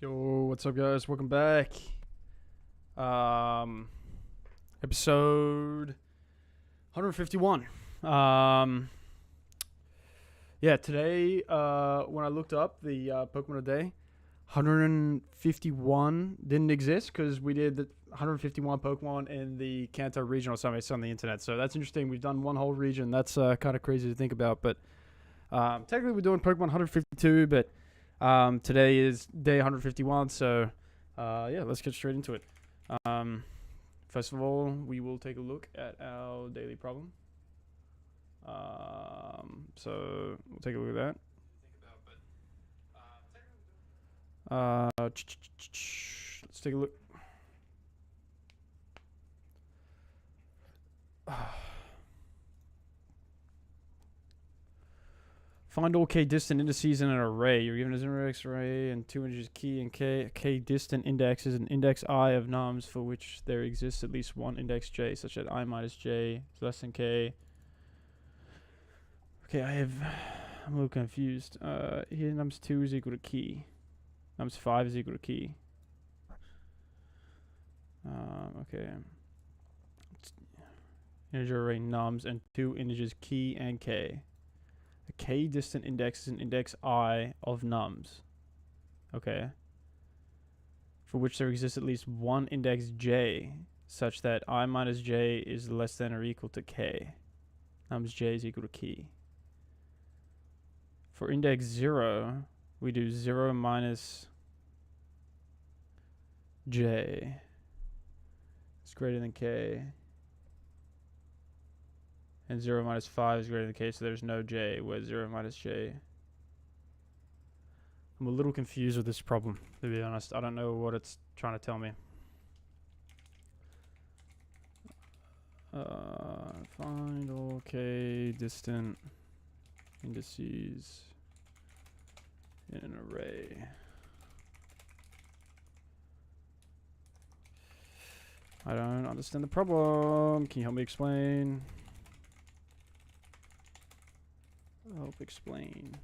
Yo, what's up, guys? Welcome back. Episode 151. Yeah, today, when I looked up the Pokemon of the day, 151 didn't exist because we did the 151 Pokemon in the Kanto Regional Summit on the internet. So that's interesting. We've done one whole region. That's kind of crazy to think about. But technically, we're doing Pokemon 152, but today is day 151. So yeah, let's get straight into it. First of all, we will take a look at our daily problem. So we'll take a look at that. Let's take a look. Find all k distant indices in an array. You're given an index array and two integers key and k distant index is an index I of nums for which there exists at least one index j, such that I minus j is less than k. Okay, I'm a little confused. Here nums 2 is equal to key. Nums 5 is equal to key. Okay. Integer array nums and two integers key and k. A k distant index is an index I of nums. Okay. For which there exists at least one index j, such that I minus j is less than or equal to k. Nums j is equal to key. For index 0, we do 0 minus j is greater than k. And 0 minus 5 is greater than k, so there's no j, where 0 minus j. I'm a little confused with this problem, to be honest. I don't know what it's trying to tell me. Find all k distant indices in an array. I don't understand the problem. Can you help me explain? Help explain.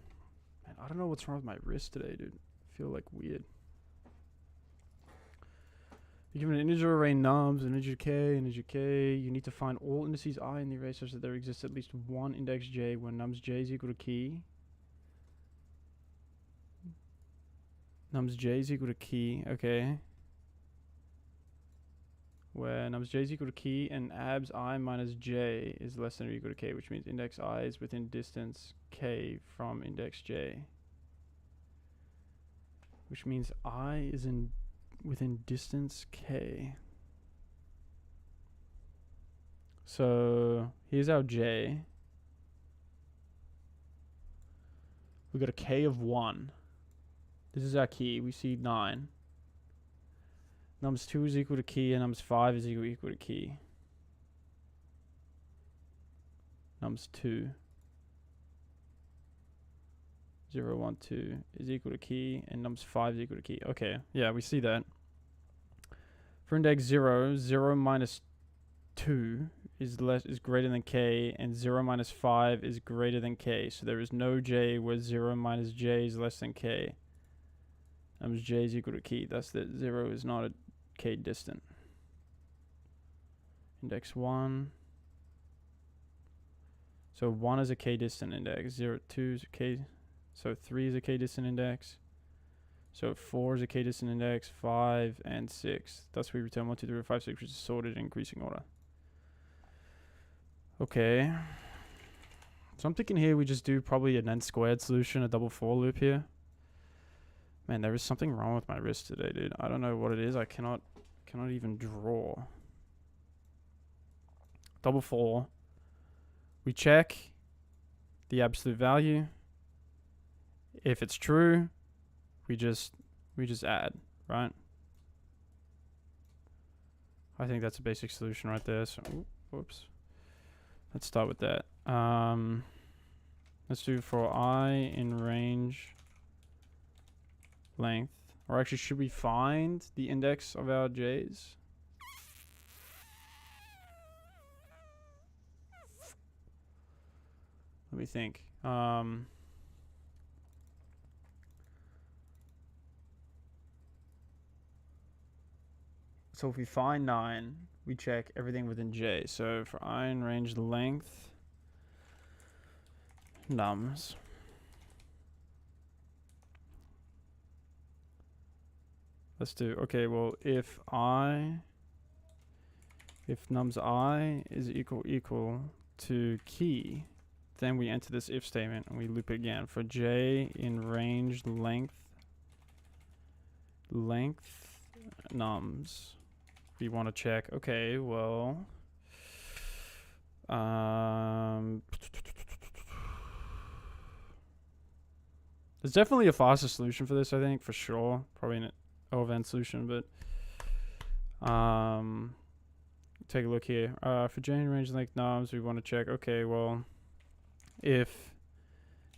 Man, I don't know what's wrong with my wrist today, dude. I feel like weird. You're given an integer array nums, an integer k. You need to find all indices I in the array such that there exists at least one index j when nums j is equal to key. Nums j is equal to key, okay. Where nums j is equal to key and abs I minus j is less than or equal to k, which means index I is within distance k from index j. Which means I is within distance k. So here's our j. We got a k of 1. This is our key. We see 9. Nums 2 is equal to key and nums 5 is equal to key. Nums 2. 0, 1, 2 is equal to key and nums 5 is equal to key. Okay, yeah, we see that. For index 0, 0 minus 2 is greater than k and 0 minus 5 is greater than k. So there is no j where 0 minus j is less than k. Nums j is equal to key. Thus that 0 is not a k distant. Index 1. So 1 is a k distant index. 0, 2 is a k. So 3 is a k distant index. So 4 is a k distant index. 5 and 6. Thus we return 1, 2, 3, 4, 5, 6, which is sorted in increasing order. Okay. So I'm thinking here we just do probably an n squared solution, a double for loop here. Man, there is something wrong with my wrist today, dude. I don't know what it is. I cannot even draw. Double for. We check the absolute value. If it's true, we just add, right? I think that's a basic solution right there. So, whoops. Let's start with that. Let's do for I in range length. Or actually, should we find the index of our j's? Let me think. So if we find 9, we check everything within J. So for I in range length nums, let's do, okay, well, if nums I is equal to key, then we enter this if statement and we loop it again for J in range length nums. We want to check, okay, well, there's definitely a faster solution for this, I think, for sure. Probably an O(n) solution, but take a look here. For J in range length nums, we want to check, okay, well, if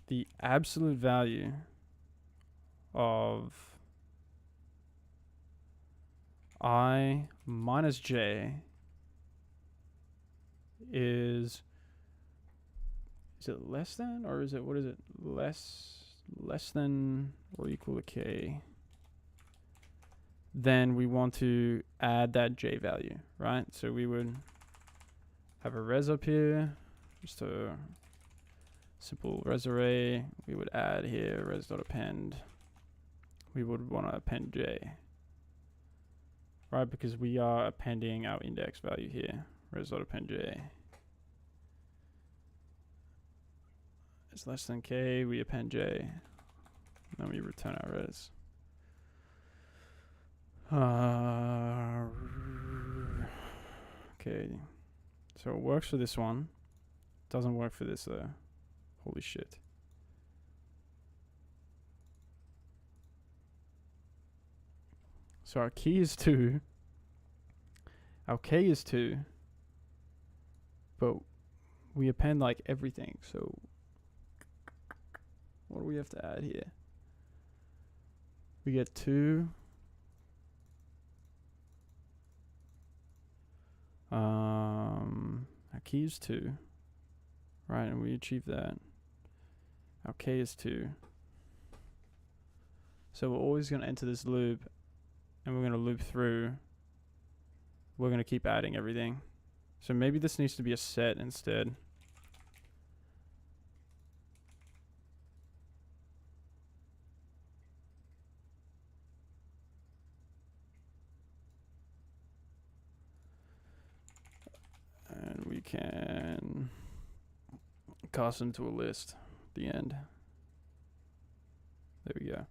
the absolute value of I minus J is it less than, or is it, what is it, less than or equal to K, then we want to add that J value, right? So we would have a res up here, just a simple res array. We would add here res.append. We would want to append J, right? Because we are appending our index value here, res.append J. It's less than K, we append J, and then we return our res. Okay, so it works for this one. Doesn't work for this though. Holy shit. So our key is 2. Our K is 2. But we append like everything. So what do we have to add here? We get 2. Our key is 2. Right, and we achieve that. Our K is 2. So we're always going to enter this loop, and we're going to loop through. We're going to keep adding everything. So maybe this needs to be a set instead. And we can cast them to a list at the end. There we go.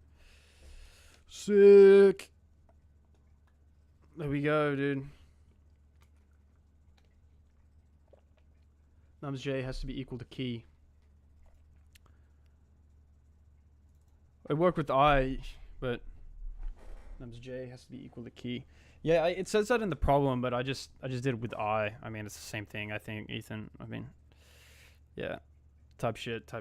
Sick. There we go, dude. Nums J has to be equal to key. I work with I, but nums J has to be equal to key. Yeah, it says that in the problem, but I just did it with I. I mean, it's the same thing, I think, Ethan. I mean, yeah, type shit.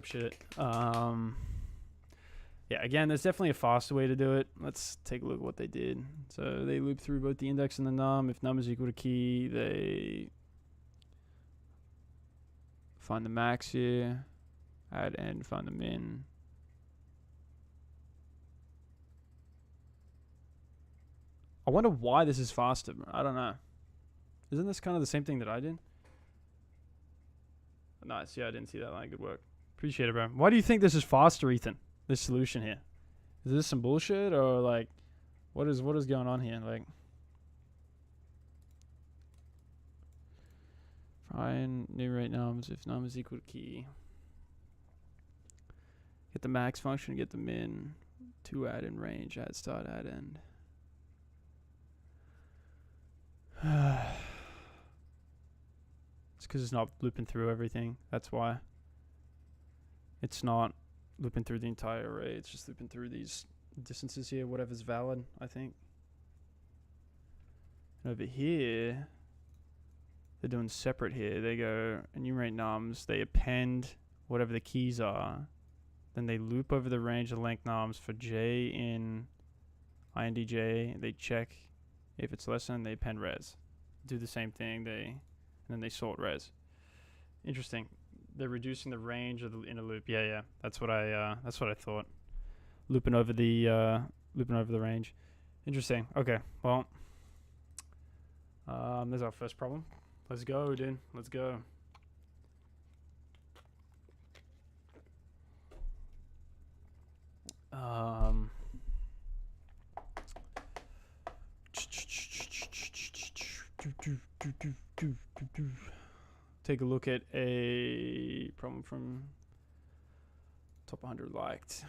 Yeah, again, there's definitely a faster way to do it. Let's take a look at what they did. So they loop through both the index and the num. If num is equal to key, they find the max here, add n, find the min. I wonder why this is faster. I don't know. Isn't this kind of the same thing that I did? Nice. Yeah, I didn't see that line. Good work. Appreciate it, bro. Why do you think this is faster, Ethan? This solution here. Is this some bullshit, or like what is going on here? Like, find numerate nums if num is equal to key. Get the max function, get the min, to add in range, add start, add end. It's because it's not looping through everything. That's why. It's not looping through the entire array. It's just looping through these distances here, whatever's valid, I think. And over here, they're doing separate here. They go enumerate nums. They append whatever the keys are. Then they loop over the range of length nums for J in INDJ. They check if it's less than, they append res. Do the same thing. And then they sort res. Interesting. They're reducing the range of the inner loop. Yeah. That's what I thought. Looping over the range. Interesting. Okay. Well, There's our first problem. Let's go, dude. Let's go. Take a look at a problem from top 100 liked.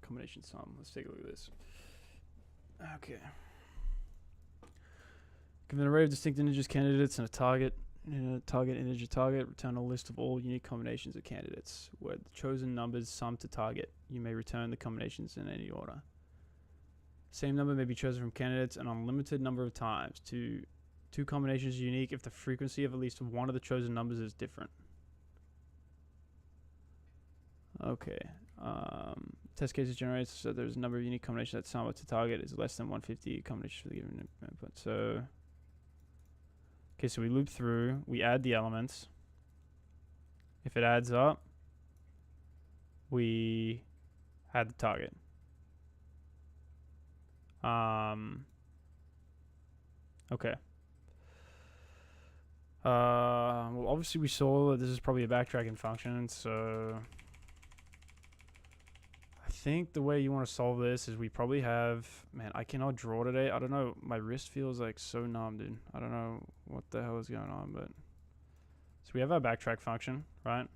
Combination sum. Let's take a look at this. Okay. Given an array of distinct integers candidates and a target integer target, return a list of all unique combinations of candidates. Where the chosen numbers sum to target, you may return the combinations in any order. Same number may be chosen from candidates an unlimited number of times. Two combinations are unique if the frequency of at least one of the chosen numbers is different. Okay. Test cases generates so there's a number of unique combinations that sum up to target is less than 150 combinations for the given input. So, okay, so we loop through, we add the elements. If it adds up, we add the target. Okay. Well, obviously we saw that this is probably a backtracking function, so I think the way you want to solve this is we probably have, man, I cannot draw today. I don't know. My wrist feels like so numb, dude. I don't know what the hell is going on, but so we have our backtrack function, right?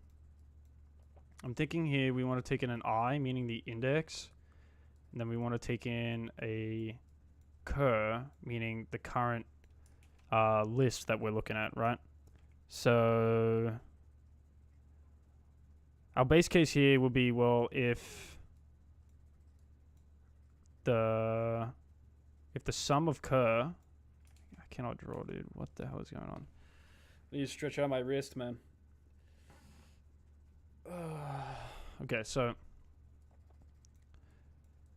I'm thinking here we want to take in an I, meaning the index, and then we want to take in a cur, meaning the current list that we're looking at, right? So our base case here will be, well, if the sum of cur, I cannot draw, dude. What the hell is going on? I need to stretch out my wrist, man. Okay, so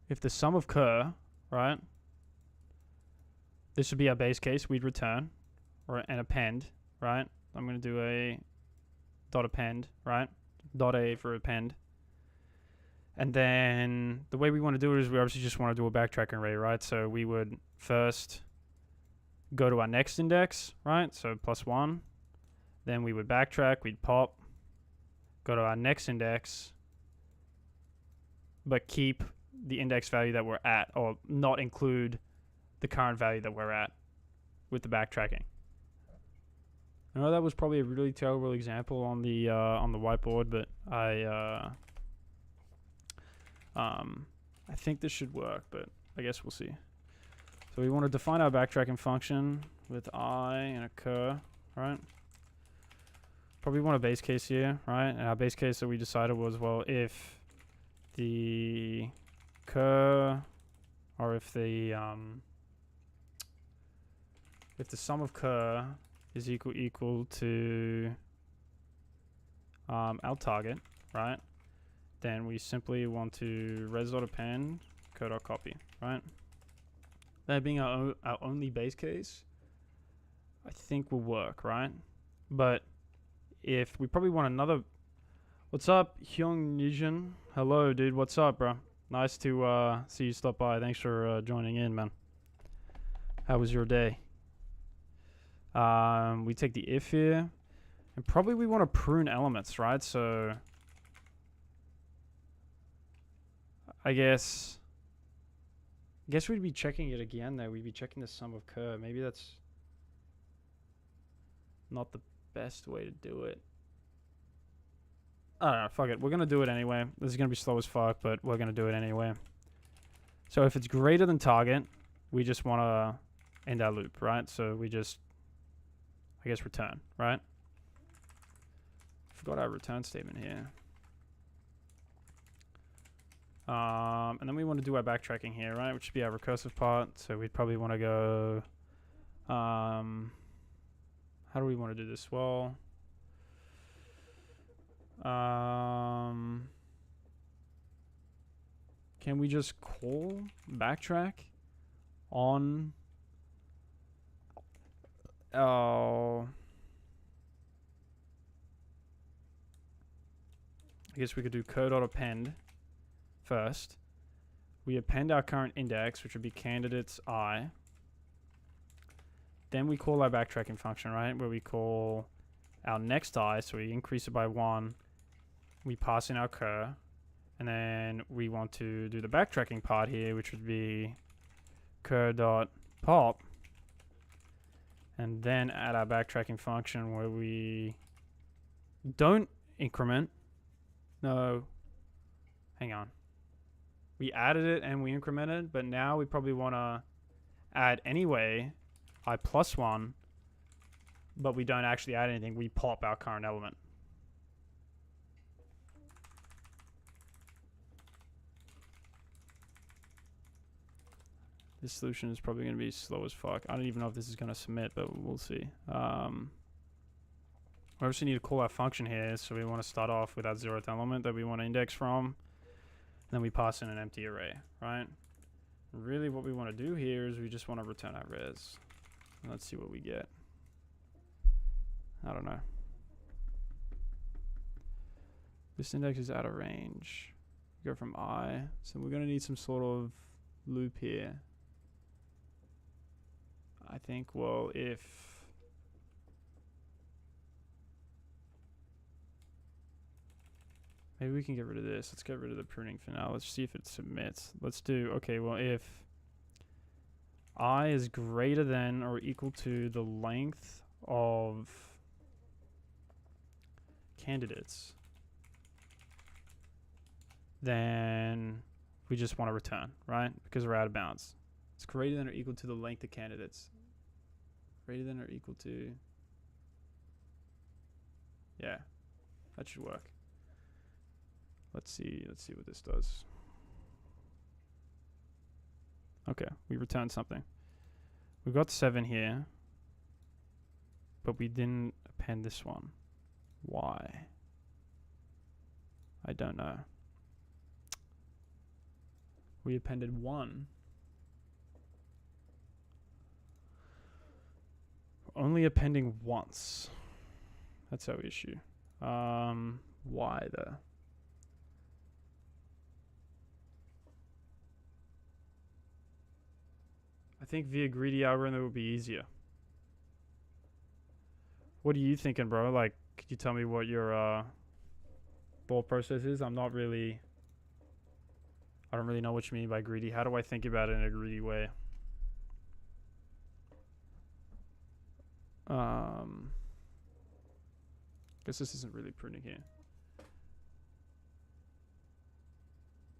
if the sum of cur, right? This would be our base case. We'd return or an append, right? I'm going to do a dot append, right? Dot a for append. And then the way we want to do it is we obviously just want to do a backtracking array, right? So we would first go to our next index, right? So +1. Then we would backtrack, we'd pop, go to our next index, but keep the index value that we're at, or not include the current value that we're at with the backtracking. I know that was probably a really terrible example on the whiteboard, but I think this should work, but I guess we'll see. So we want to define our backtracking function with I and a cur, right? Probably want a base case here, right? And our base case that we decided was, well, if the cur, or if the sum of cur is equal to our target, right? Then we simply want to res.append code.copy, right? That being our only base case, I think will work, right? But if we probably want another, what's up, Hyung Nijin? Hello, dude. What's up, bro? Nice to see you stop by. Thanks for joining in, man. How was your day? We take the if here, and probably we want to prune elements, right? So I guess we'd be checking it again there. We'd be checking the sum of cur. Maybe that's not the best way to do it. I don't know, fuck it. We're going to do it anyway. This is going to be slow as fuck, but we're going to do it anyway. So if it's greater than target, we just want to end our loop, right? So we just, I guess, return, right? Forgot our return statement here. And then we want to do our backtracking here, right? Which should be our recursive part. So we'd probably want to go, how do we want to do this? Well, can we just call backtrack on I guess we could do code.append first. We append our current index, which would be candidates I. Then we call our backtracking function, right? Where we call our next I, so we increase it by 1. We pass in our cur. And then we want to do the backtracking part here, which would be cur.pop. And then add our backtracking function where we don't increment. No. Hang on. We added it and we incremented, but now we probably want to add anyway I plus 1, but we don't actually add anything. We pop our current element. This solution is probably going to be slow as fuck. I don't even know if this is going to submit, but we'll see. We obviously need to call our function here, so we want to start off with that 0th element that we want to index from. Then we pass in an empty array, right? Really what we want to do here is we just want to return our res. Let's see what we get. I don't know. This index is out of range. Go from I. So we're going to need some sort of loop here. I think, well, if maybe we can get rid of this. Let's get rid of the pruning for now. Let's see if it submits. Let's do, okay, well, if I is greater than or equal to the length of candidates, then we just want to return, right? Because we're out of bounds. It's greater than or equal to the length of candidates. Greater than or equal to, yeah, that should work. Let's see what this does. Okay, we returned something. We've got 7 here, but we didn't append this one. Why? I don't know. We appended 1. Only appending once. That's our issue. Why though? I think via greedy algorithm would be easier. What are you thinking, bro? Like, could you tell me what your thought process is? I don't really know what you mean by greedy. How do I think about it in a greedy way? Guess this isn't really pruning here.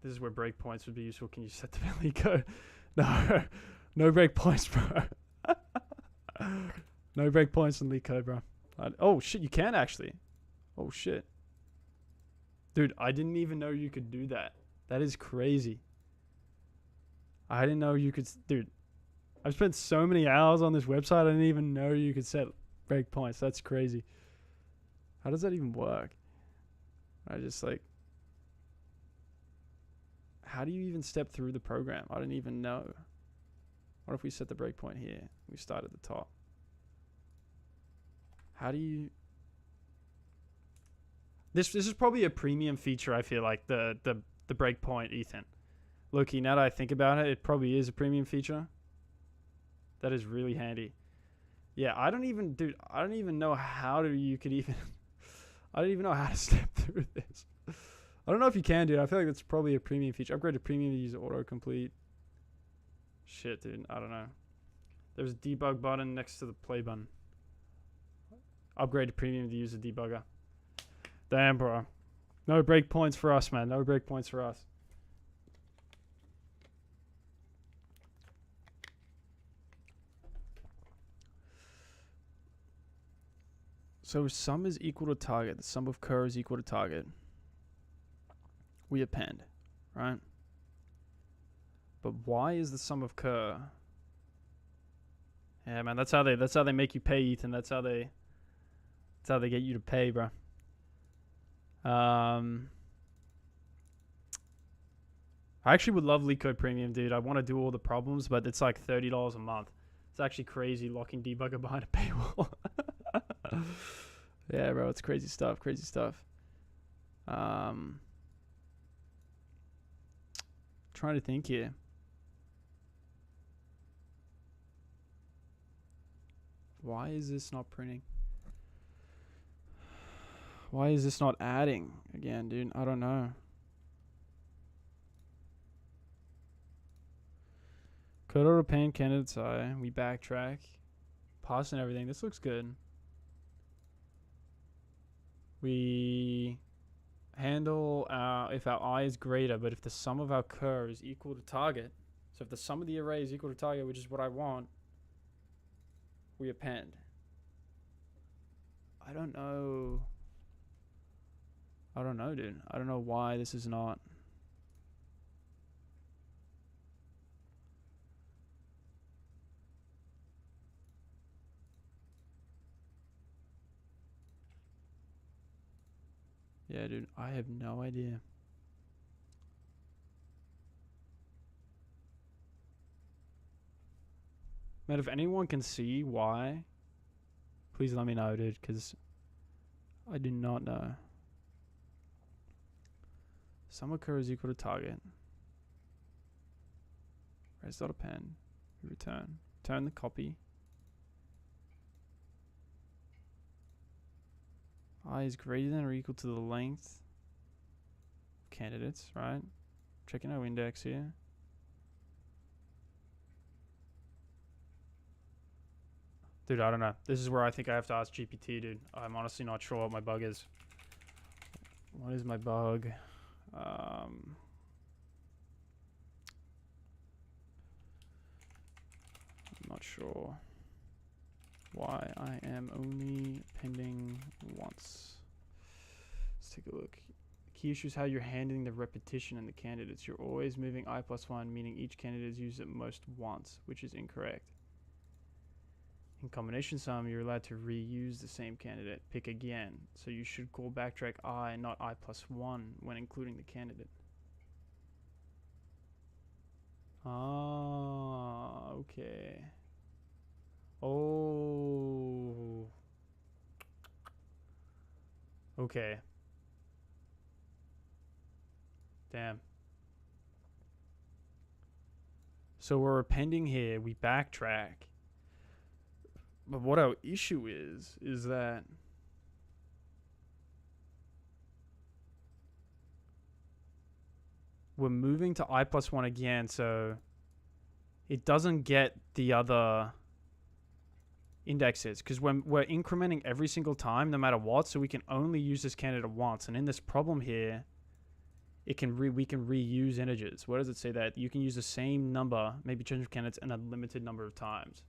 This is where breakpoints would be useful. Can you set the leetcode? No, no breakpoints, bro. No breakpoints in leetcode, bro. Oh shit, you can actually. Oh shit, dude, I didn't even know you could do that. That is crazy. I didn't know you could, dude. I've spent so many hours on this website. I didn't even know you could set breakpoints. That's crazy. How does that even work? I just like, how do you even step through the program? I didn't even know. What if we set the breakpoint here? We start at the top. How do you? This is probably a premium feature. I feel like the breakpoint, Ethan. Loki, now that I think about it, it probably is a premium feature. That is really handy. Yeah, I don't even know how you could even. I don't even know how to step through this. I don't know if you can, dude. I feel like that's probably a premium feature. Upgrade to premium to use autocomplete. Shit, dude. I don't know. There's a debug button next to the play button. Upgrade to premium to use a debugger. Damn, bro. No breakpoints for us, man. No breakpoints for us. So sum is equal to target. The sum of cur is equal to target. We append, right? But why is the sum of cur? Yeah, man, that's how they make you pay, Ethan. That's how they get you to pay, bro. I actually would love LeetCode Premium, dude. I want to do all the problems, but it's like $30 a month. It's actually crazy locking debugger behind a paywall. Yeah, bro, it's crazy stuff. Crazy stuff. Trying to think here. Why is this not printing? Why is this not adding again, dude? I don't know. Code auto pan candidate's eye. We backtrack. Pass and everything. This looks good. We handle if our I is greater, but if the sum of our cur is equal to target. So if the sum of the array is equal to target, which is what I want, we append. I don't know. I don't know, dude. I don't know why this is not. Yeah, dude, I have no idea. Man, if anyone can see why, please let me know, dude, because I do not know. Sum occur is equal to target. Res.append. Return. Return the copy. I is greater than or equal to the length of candidates, right? Checking our index here. Dude, I don't know. This is where I think I have to ask GPT, dude. I'm honestly not sure what my bug is. What is my bug? I'm not sure why I am only pending once. Let's take a look. Key issue is how you're handling the repetition in the candidates. You're always moving I+1, meaning each candidate is used at most once, which is incorrect. In combination sum, you're allowed to reuse the same candidate. Pick again. So you should call backtrack I, not I+1, when including the candidate. Ah, okay. Oh. Okay. Damn. So we're appending here. We backtrack. But what our issue is that we're moving to I+1 again, so it doesn't get the other indexes, because when we're incrementing every single time, no matter what, so we can only use this candidate once. And in this problem here, we can reuse integers. Where does it say that you can use the same number, maybe change of candidates, in a limited number of times?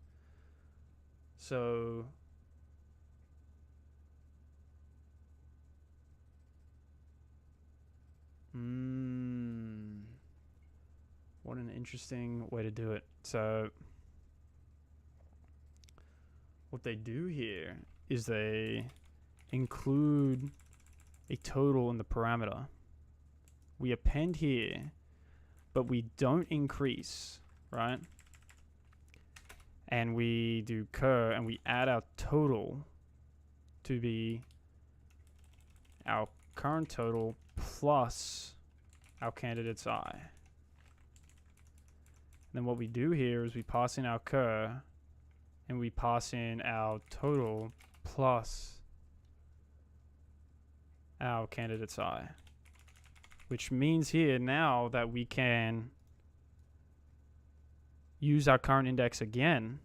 So what an interesting way to do it. So what they do here is they include a total in the parameter. We append here, but we don't increase, right? And we do cur, and we add our total to be our current total plus our candidate's I. And then what we do here is we pass in our cur, and we pass in our total plus our candidate's I. Which means here now that we can use our current index again.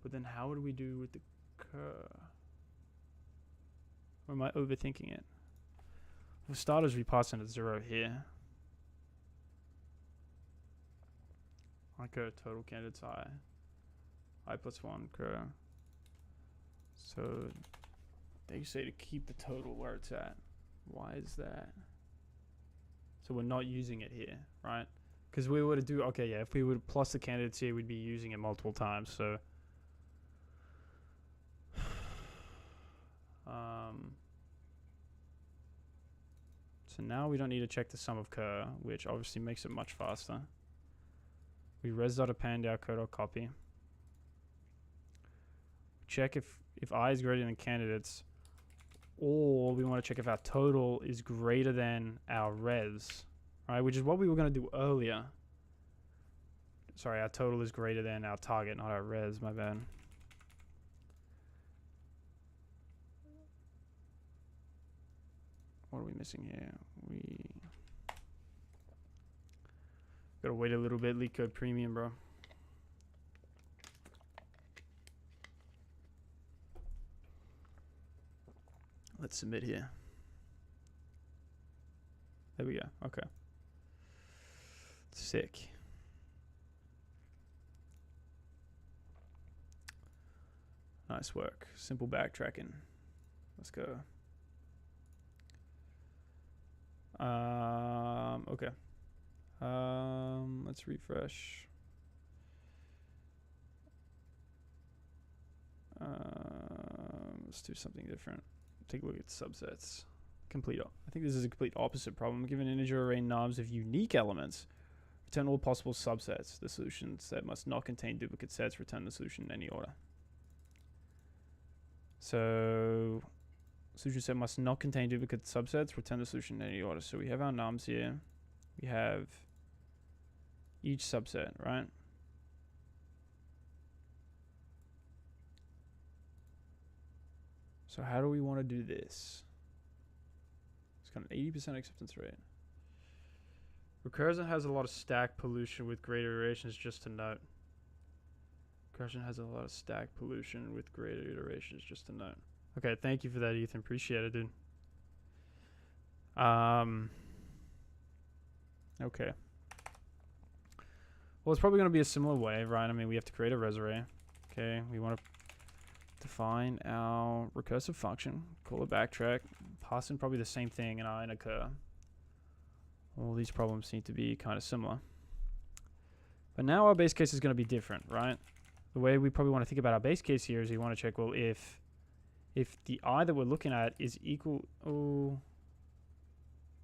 But then how would we do with the cur? Or am I overthinking it? For starters, we pass in a 0 here. I cur total candidates I+1 cur. So they say to keep the total where it's at. Why is that? So we're not using it here, right? Because we were to do, okay, yeah, if we would plus the candidates here, we'd be using it multiple times. So so now we don't need to check the sum of cur, which obviously makes it much faster. We res.append our code.copy. Check if I is greater than candidates, or we want to check if our total is greater than our res, right? Which is what we were going to do earlier. Sorry, our total is greater than our target, not our res, my bad. What are we missing here? We gotta wait a little bit. LeetCode Premium, bro. Let's submit here. There we go. Okay. Sick. Nice work. Simple backtracking. Let's go. Okay. Let's refresh. Let's do something different. Take a look at subsets. Complete. I think this is a complete opposite problem. Given an integer array knobs of unique elements, return all possible subsets. The solution set must not contain duplicate sets. Return the solution in any order. So, solution set must not contain duplicate subsets. Return the solution in any order. So we have our nums here. We have each subset, right? So how do we want to do this? It's got an 80% acceptance rate. Recursion has a lot of stack pollution with greater iterations, just to note. Recursion has a lot of stack pollution with greater iterations, just to note. Okay, thank you for that, Ethan. Appreciate it, dude. Okay. Well, it's probably going to be a similar way, right? I mean, we have to create a res array. Okay, we want to define our recursive function, call it backtrack, pass in probably the same thing in our inner cur. All these problems seem to be kind of similar. But now our base case is going to be different, right? The way we probably want to think about our base case here is we want to check, well, if the I that we're looking at is equal... Oh,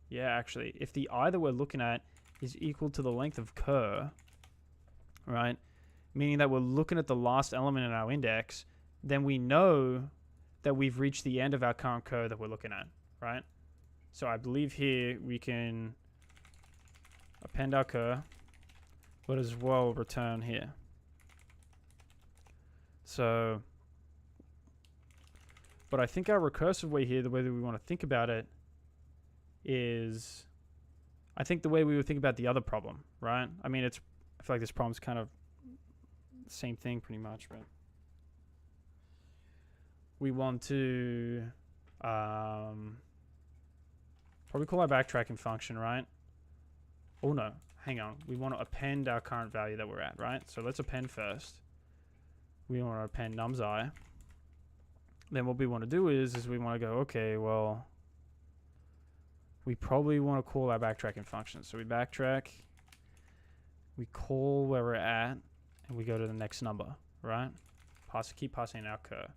yeah, actually. If the I that we're looking at is equal to the length of cur, right? Meaning that we're looking at the last element in our index, then we know that we've reached the end of our current cur that we're looking at, right? So I believe here we can append our cur, but as well return here. So, but I think our recursive way here, the way that we want to think about it is, I think the way we would think about the other problem, right? I mean, I feel like this problem's kind of the same thing pretty much, but we want to probably call our backtracking function, right? Oh no, hang on. We want to append our current value that we're at, right? So let's append first. We want to append nums I. Then what we want to do is we want to go, okay, well, we probably want to call our backtracking function. So we backtrack, we call where we're at, and we go to the next number, right? Keep passing our cur.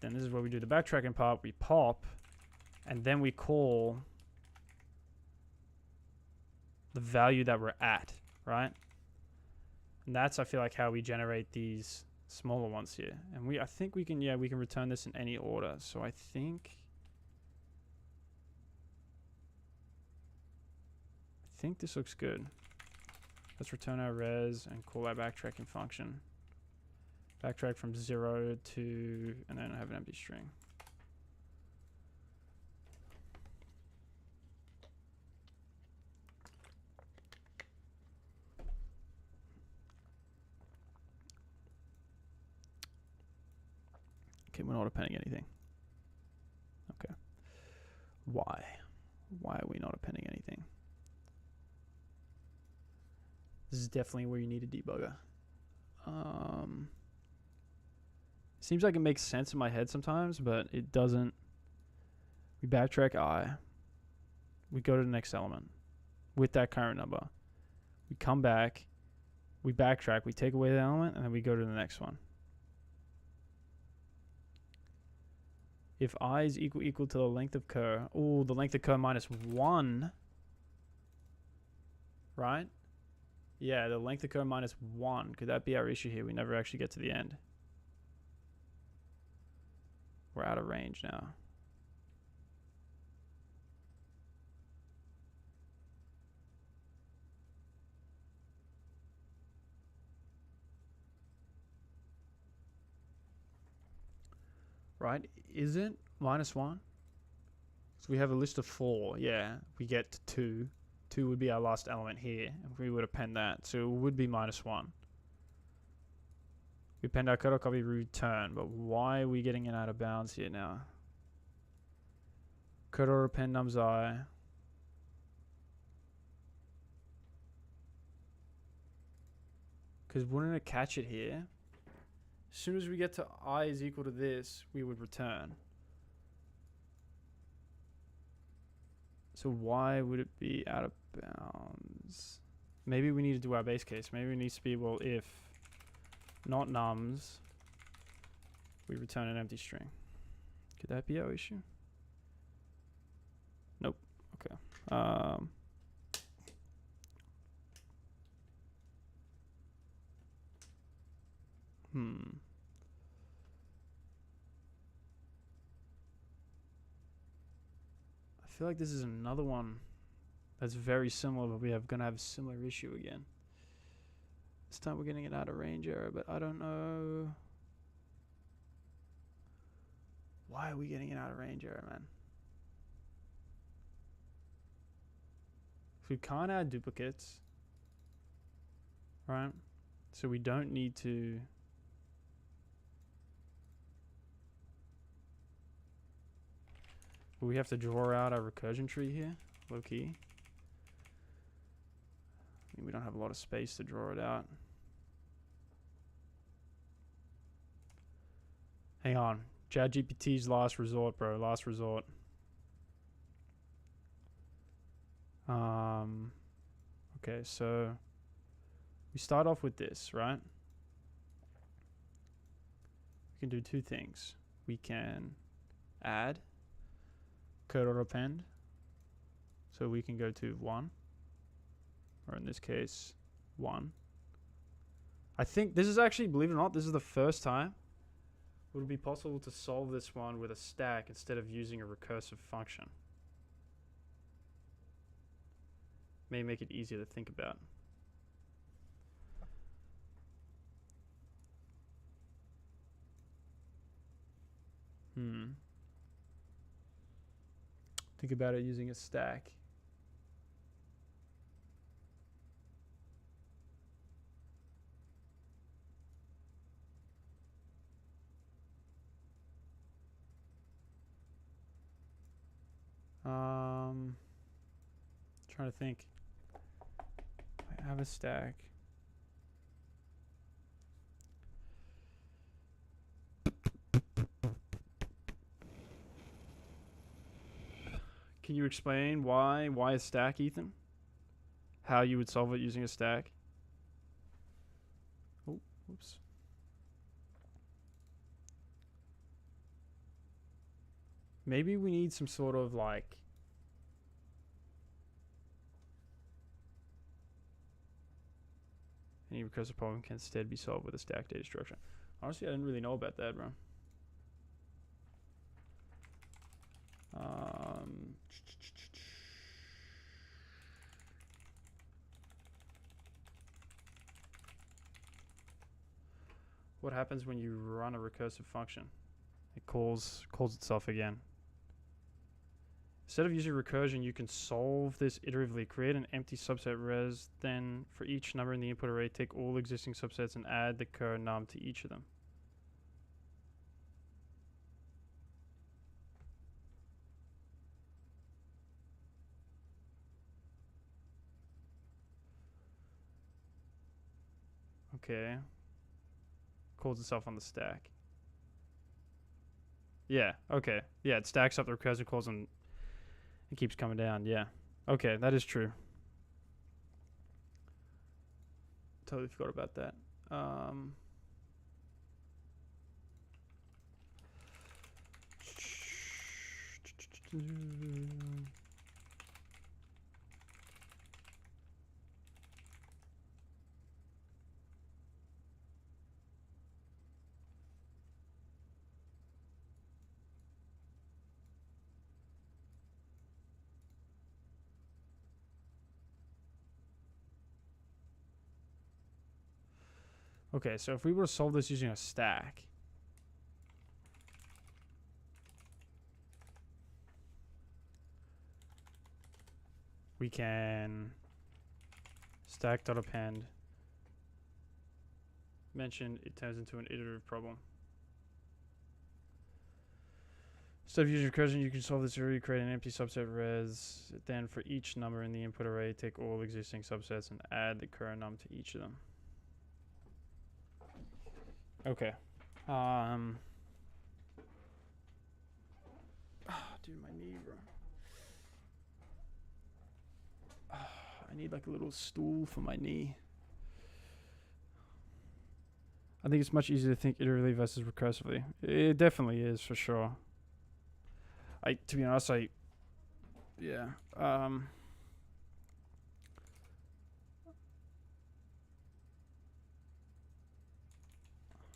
Then this is where we do the backtracking part. We pop, and then we call the value that we're at, right? And that's, I feel like, how we generate these smaller ones here. And I think we can return this in any order. So I think this looks good. Let's return our res and call our backtracking function. Backtrack from 0 to, and then I have an empty string. Okay, we're not appending anything. Okay. Why? Why are we not appending anything? This is definitely where you need a debugger. Seems like it makes sense in my head sometimes, but it doesn't. We backtrack I. We go to the next element with that current number. We come back. We backtrack. We take away the element, and then we go to the next one. If I is equal to the length of cur. Oh, the length of cur minus 1. Right? Yeah, the length of cur minus 1. Could that be our issue here? We never actually get to the end. We're out of range now. right? Is it -1? So we have a list of 4. Yeah, we get to 2. 2 would be our last element here, and we would append that. So it would be -1. We append our cutoff copy return, but why are we getting it out of bounds here now? Code or append nums I. Because wouldn't it catch it here? As soon as we get to I is equal to this, we would return. So why would it be out of bounds? Maybe we need to do our base case. Maybe it needs to be, well, if not nums, we return an empty string. Could that be our issue? Nope. Okay. I feel like this is another one that's very similar, but we are gonna have a similar issue again. This time we're getting an out of range error, but I don't know. Why are we getting an out of range error, man? So we can't add duplicates, right? So we don't need to. But we have to draw out our recursion tree here, low key. I mean, we don't have a lot of space to draw it out. Hang on. ChatGPT's last resort, bro. Last resort. Okay, so we start off with this, right? We can do 2 things. We can add code or append. So we can go to 1, or in this case, 1. I think this is actually, believe it or not, this is the first time it would be possible to solve this one with a stack instead of using a recursive function. May make it easier to think about. Think about it using a stack. Trying to think. I have a stack. Can you explain why a stack, Ethan? How you would solve it using a stack? Oh, whoops. Maybe we need some sort of like any recursive problem can instead be solved with a stack data structure. Honestly, I didn't really know about that, bro. What happens when you run a recursive function? It calls itself again. Instead of using recursion, you can solve this iteratively. Create an empty subset res, then for each number in the input array, take all existing subsets and add the cur num to each of them. Okay. Calls itself on the stack. Yeah, okay. Yeah, it stacks up the recursive calls and it keeps coming down. Yeah. Okay, that is true. Totally forgot about that. Okay, so if we were to solve this using a stack, we can stack.append mention it turns into an iterative problem. Instead of using recursion, you can solve this already, create an empty subset res. Then for each number in the input array, take all existing subsets and add the current num to each of them. Okay. Dude, my knee, bro. I need like a little stool for my knee. I think it's much easier to think iteratively versus recursively. It definitely is, for sure. To be honest, yeah.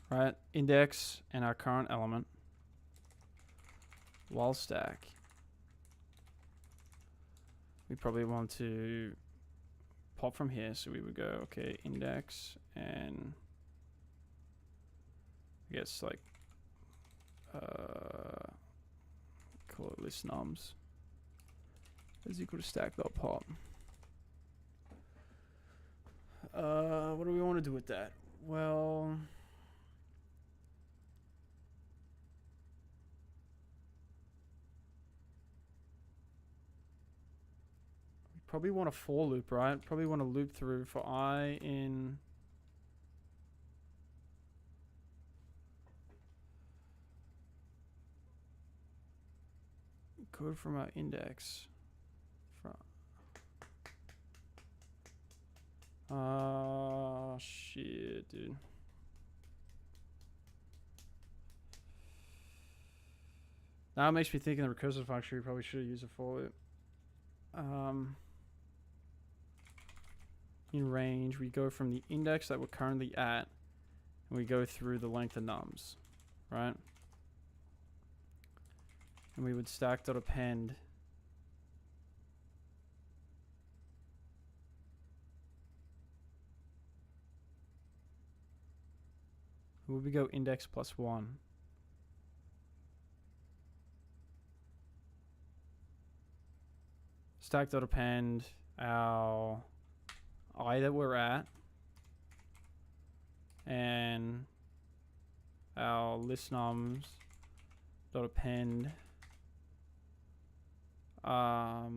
Right, index and our current element while stack. We probably want to pop from here, so we would go, okay, index and I guess like call it list nums is equal to stack.pop. What do we want to do with that? Well, we probably want a for loop, right? Probably want to loop through for I in code from our index. Shit, dude. Now it makes me think in the recursive function we probably should have used a for loop. In range, we go from the index that we're currently at, and we go through the length of nums, right? And we would stack.append would we go index plus 1? Stack.append our I that we're at and our list nums dot append dot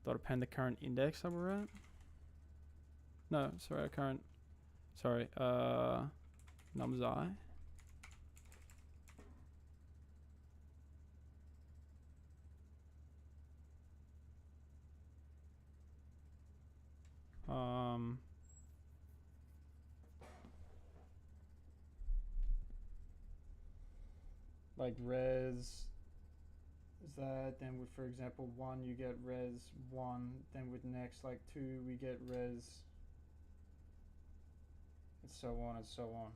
append the current index that we're at. No, sorry, our current, sorry, nums I. Like res is that, then with, for example, 1 you get res 1, then with next like 2 we get res, and so on and so on.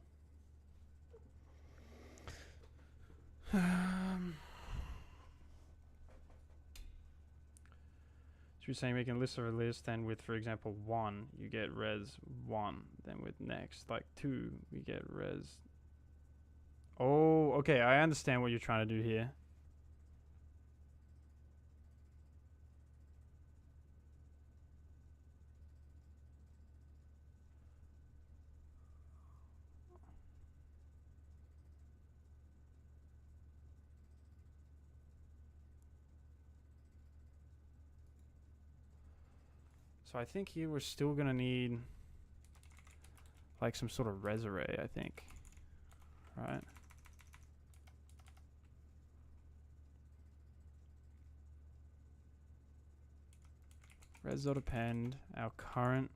So you're saying making a list of a list, then with, for example, 1 you get res 1, then with next like 2 we get res. Oh, okay, I understand what you're trying to do here. So I think here we're still gonna need like some sort of res array, I think. Right? Res.append our current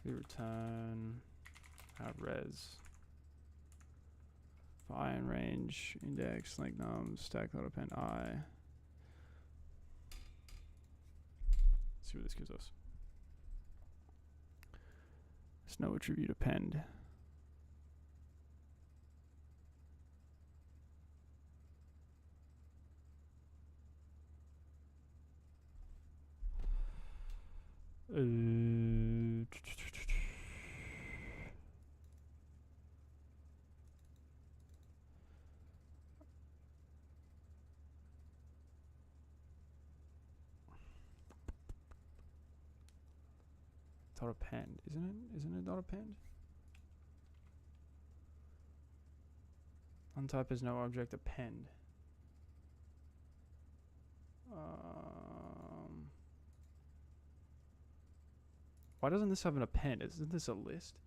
we return our res for I in range index length nums stack.append I. Let's see what this gives us. There's no attribute append. Dot append, isn't it? Isn't it dot append? Untype is no object append. Why doesn't this have an append? Isn't this a list?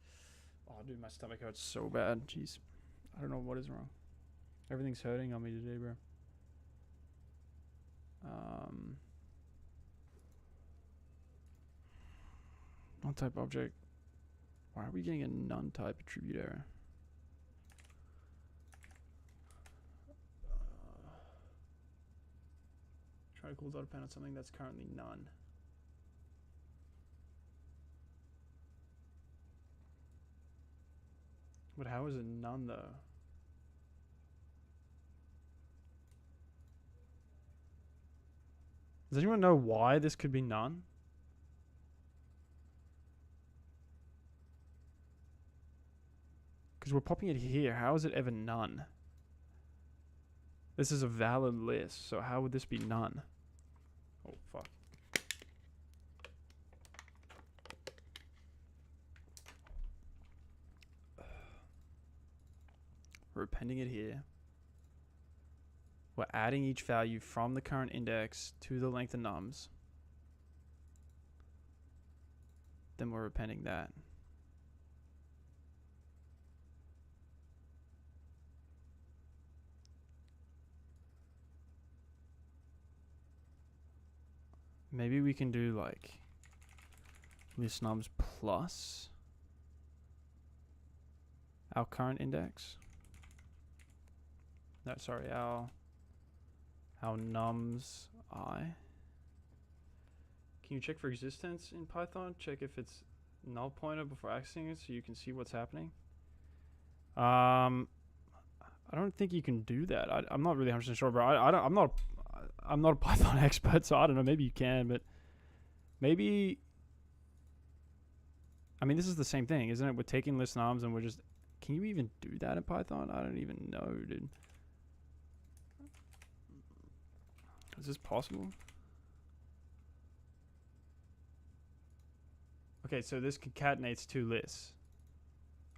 Oh, dude, my stomach hurts so bad. Jeez, I don't know what is wrong. Everything's hurting on me today, bro. Non-type object. Why are we getting a non-type attribute error? Try to call dot append on something that's currently none. But how is it none though? Does anyone know why this could be none? Because we're popping it here. How is it ever none? This is a valid list, so how would this be none? Oh, fuck. We're appending it here. We're adding each value from the current index to the length of nums. Then we're appending that. Maybe we can do like list nums plus our current index. No, sorry, our nums I. Can you check for existence in Python? Check if it's null pointer before accessing it so you can see what's happening. I don't think you can do that. I'm not really 100% sure, bro. I'm not a Python expert, so I don't know. Maybe you can, but maybe. I mean, this is the same thing, isn't it? We're taking list nums and we're just. Can you even do that in Python? I don't even know, dude. Is this possible? Okay, so this concatenates two lists.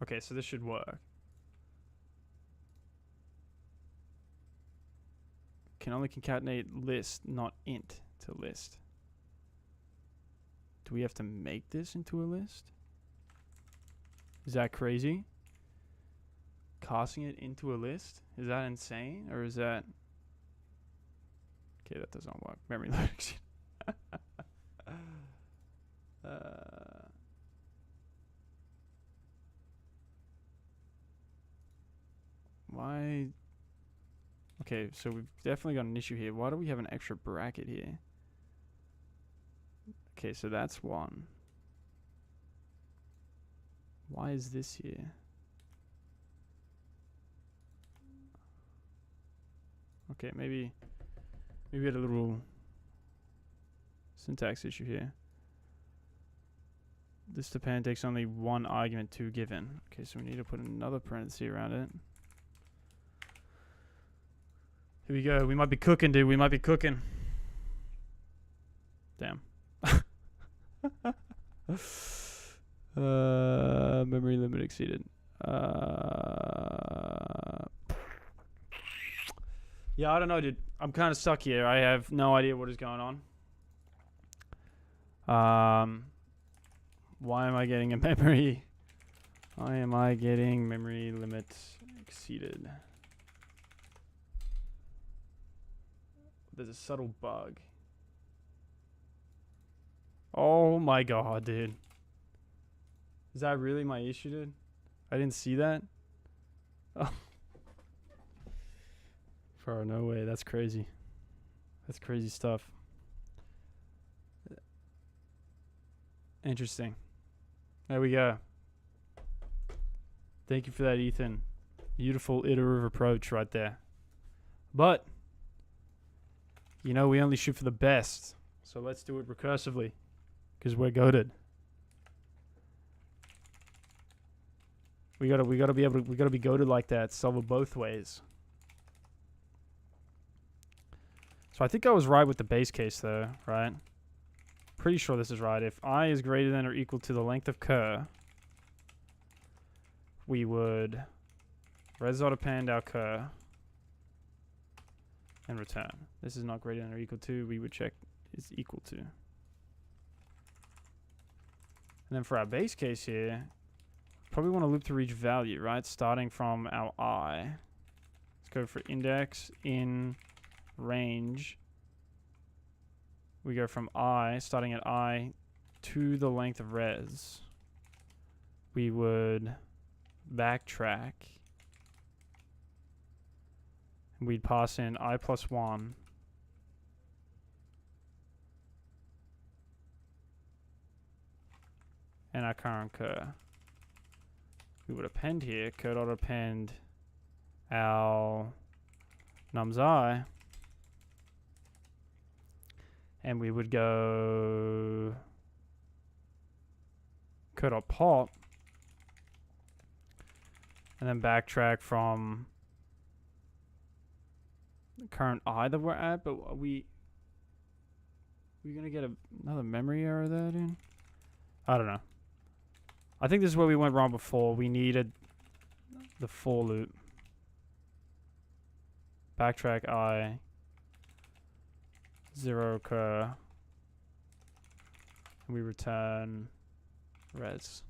Okay, so this should work. Can only concatenate list, not int to list. Do we have to make this into a list? Is that crazy? Casting it into a list? Is that insane? Or is that... Okay, that doesn't work. Memory loading. Why... Okay, so we've definitely got an issue here. Why do we have an extra bracket here? Okay, so that's one. Why is this here? Okay, maybe we had a little syntax issue here. This depend takes only one argument to given. Okay, so we need to put another parenthesis around it. Here we go. We might be cooking, dude. We might be cooking. Damn. Memory limit exceeded. Yeah, I don't know, dude. I'm kind of stuck here. I have no idea what is going on. Why am I getting a memory? Why am I getting memory limit exceeded? There's a subtle bug. Oh my god, dude. Is that really my issue, dude? I didn't see that? Oh. Bro, no way. That's crazy. That's crazy stuff. Interesting. There we go. Thank you for that, Ethan. Beautiful iterative approach right there. But, you know, we only shoot for the best. So let's do it recursively. because we're goated. We gotta be able to, we gotta be goated like that. Solve it both ways. So I think I was right with the base case though, right? Pretty sure this is right. If I is greater than or equal to the length of cur, we would res append our cur and return. This is not greater than or equal to. We would check is equal to. And then for our base case here, probably want to loop through each value, right? Starting from our I. Let's go for index in range. We go from I, starting at I, to the length of res. We would backtrack. And we'd pass in I plus 1. And our current cur. We would append here, cur.append our nums I. And we would go cur.pop. And then backtrack from the current I that we're at. But are we're going to get another memory error there, dude? I don't know. I think this is where we went wrong before. We needed the for loop. Backtrack I. 0 cur. And we return res.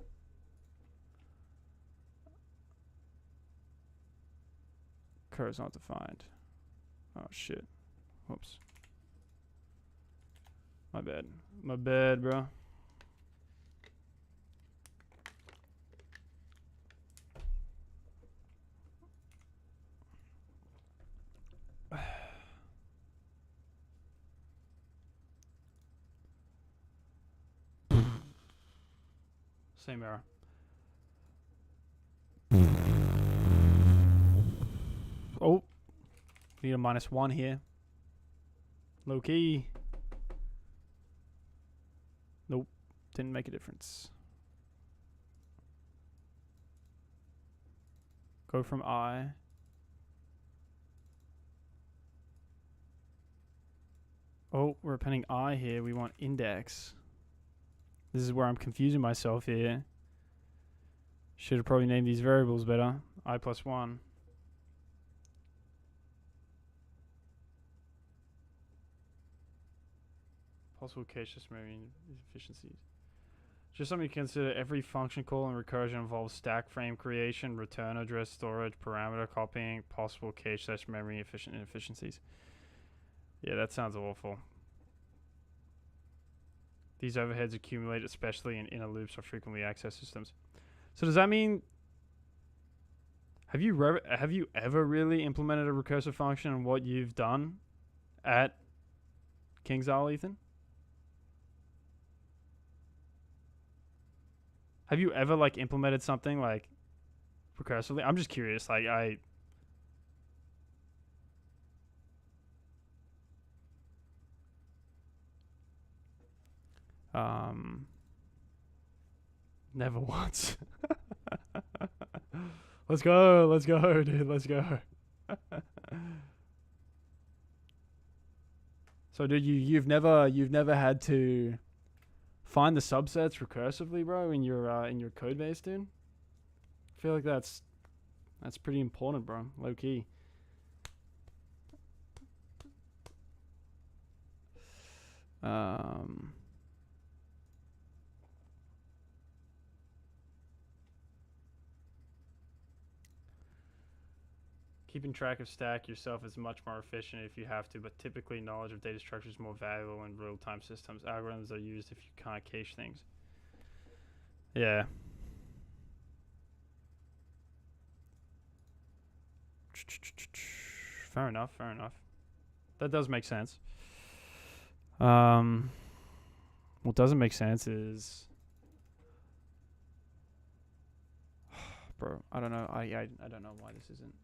Cur is not defined. Oh shit. Whoops. My bad. My bad, bro. Same error. Oh. Need a -1 here. Low key. Nope. Didn't make a difference. Go from I. Oh, we're appending I here. We want index. This is where I'm confusing myself here. Should have probably named these variables better. I plus 1. Possible cache memory efficiencies. Just something to consider. Every function call and recursion involves stack frame creation, return address storage, parameter copying, possible cache memory inefficiencies. Yeah, that sounds awful. These overheads accumulate, especially in inner loops or frequently accessed systems. So does that mean, have you ever really implemented a recursive function in what you've done at King's Isle, Ethan? Have you ever like implemented something like recursively? I'm just curious. Like never once. Let's go, dude. Let's go. So, dude, you've never had to find the subsets recursively, bro, in your code base, dude? I feel like that's pretty important, bro. Low key. Keeping track of stack yourself is much more efficient if you have to, but typically knowledge of data structure is more valuable in real-time systems. Algorithms are used if you can't cache things. Yeah. Fair enough, fair enough. That does make sense. What doesn't make sense is... Bro, I don't know. I don't know why this isn't...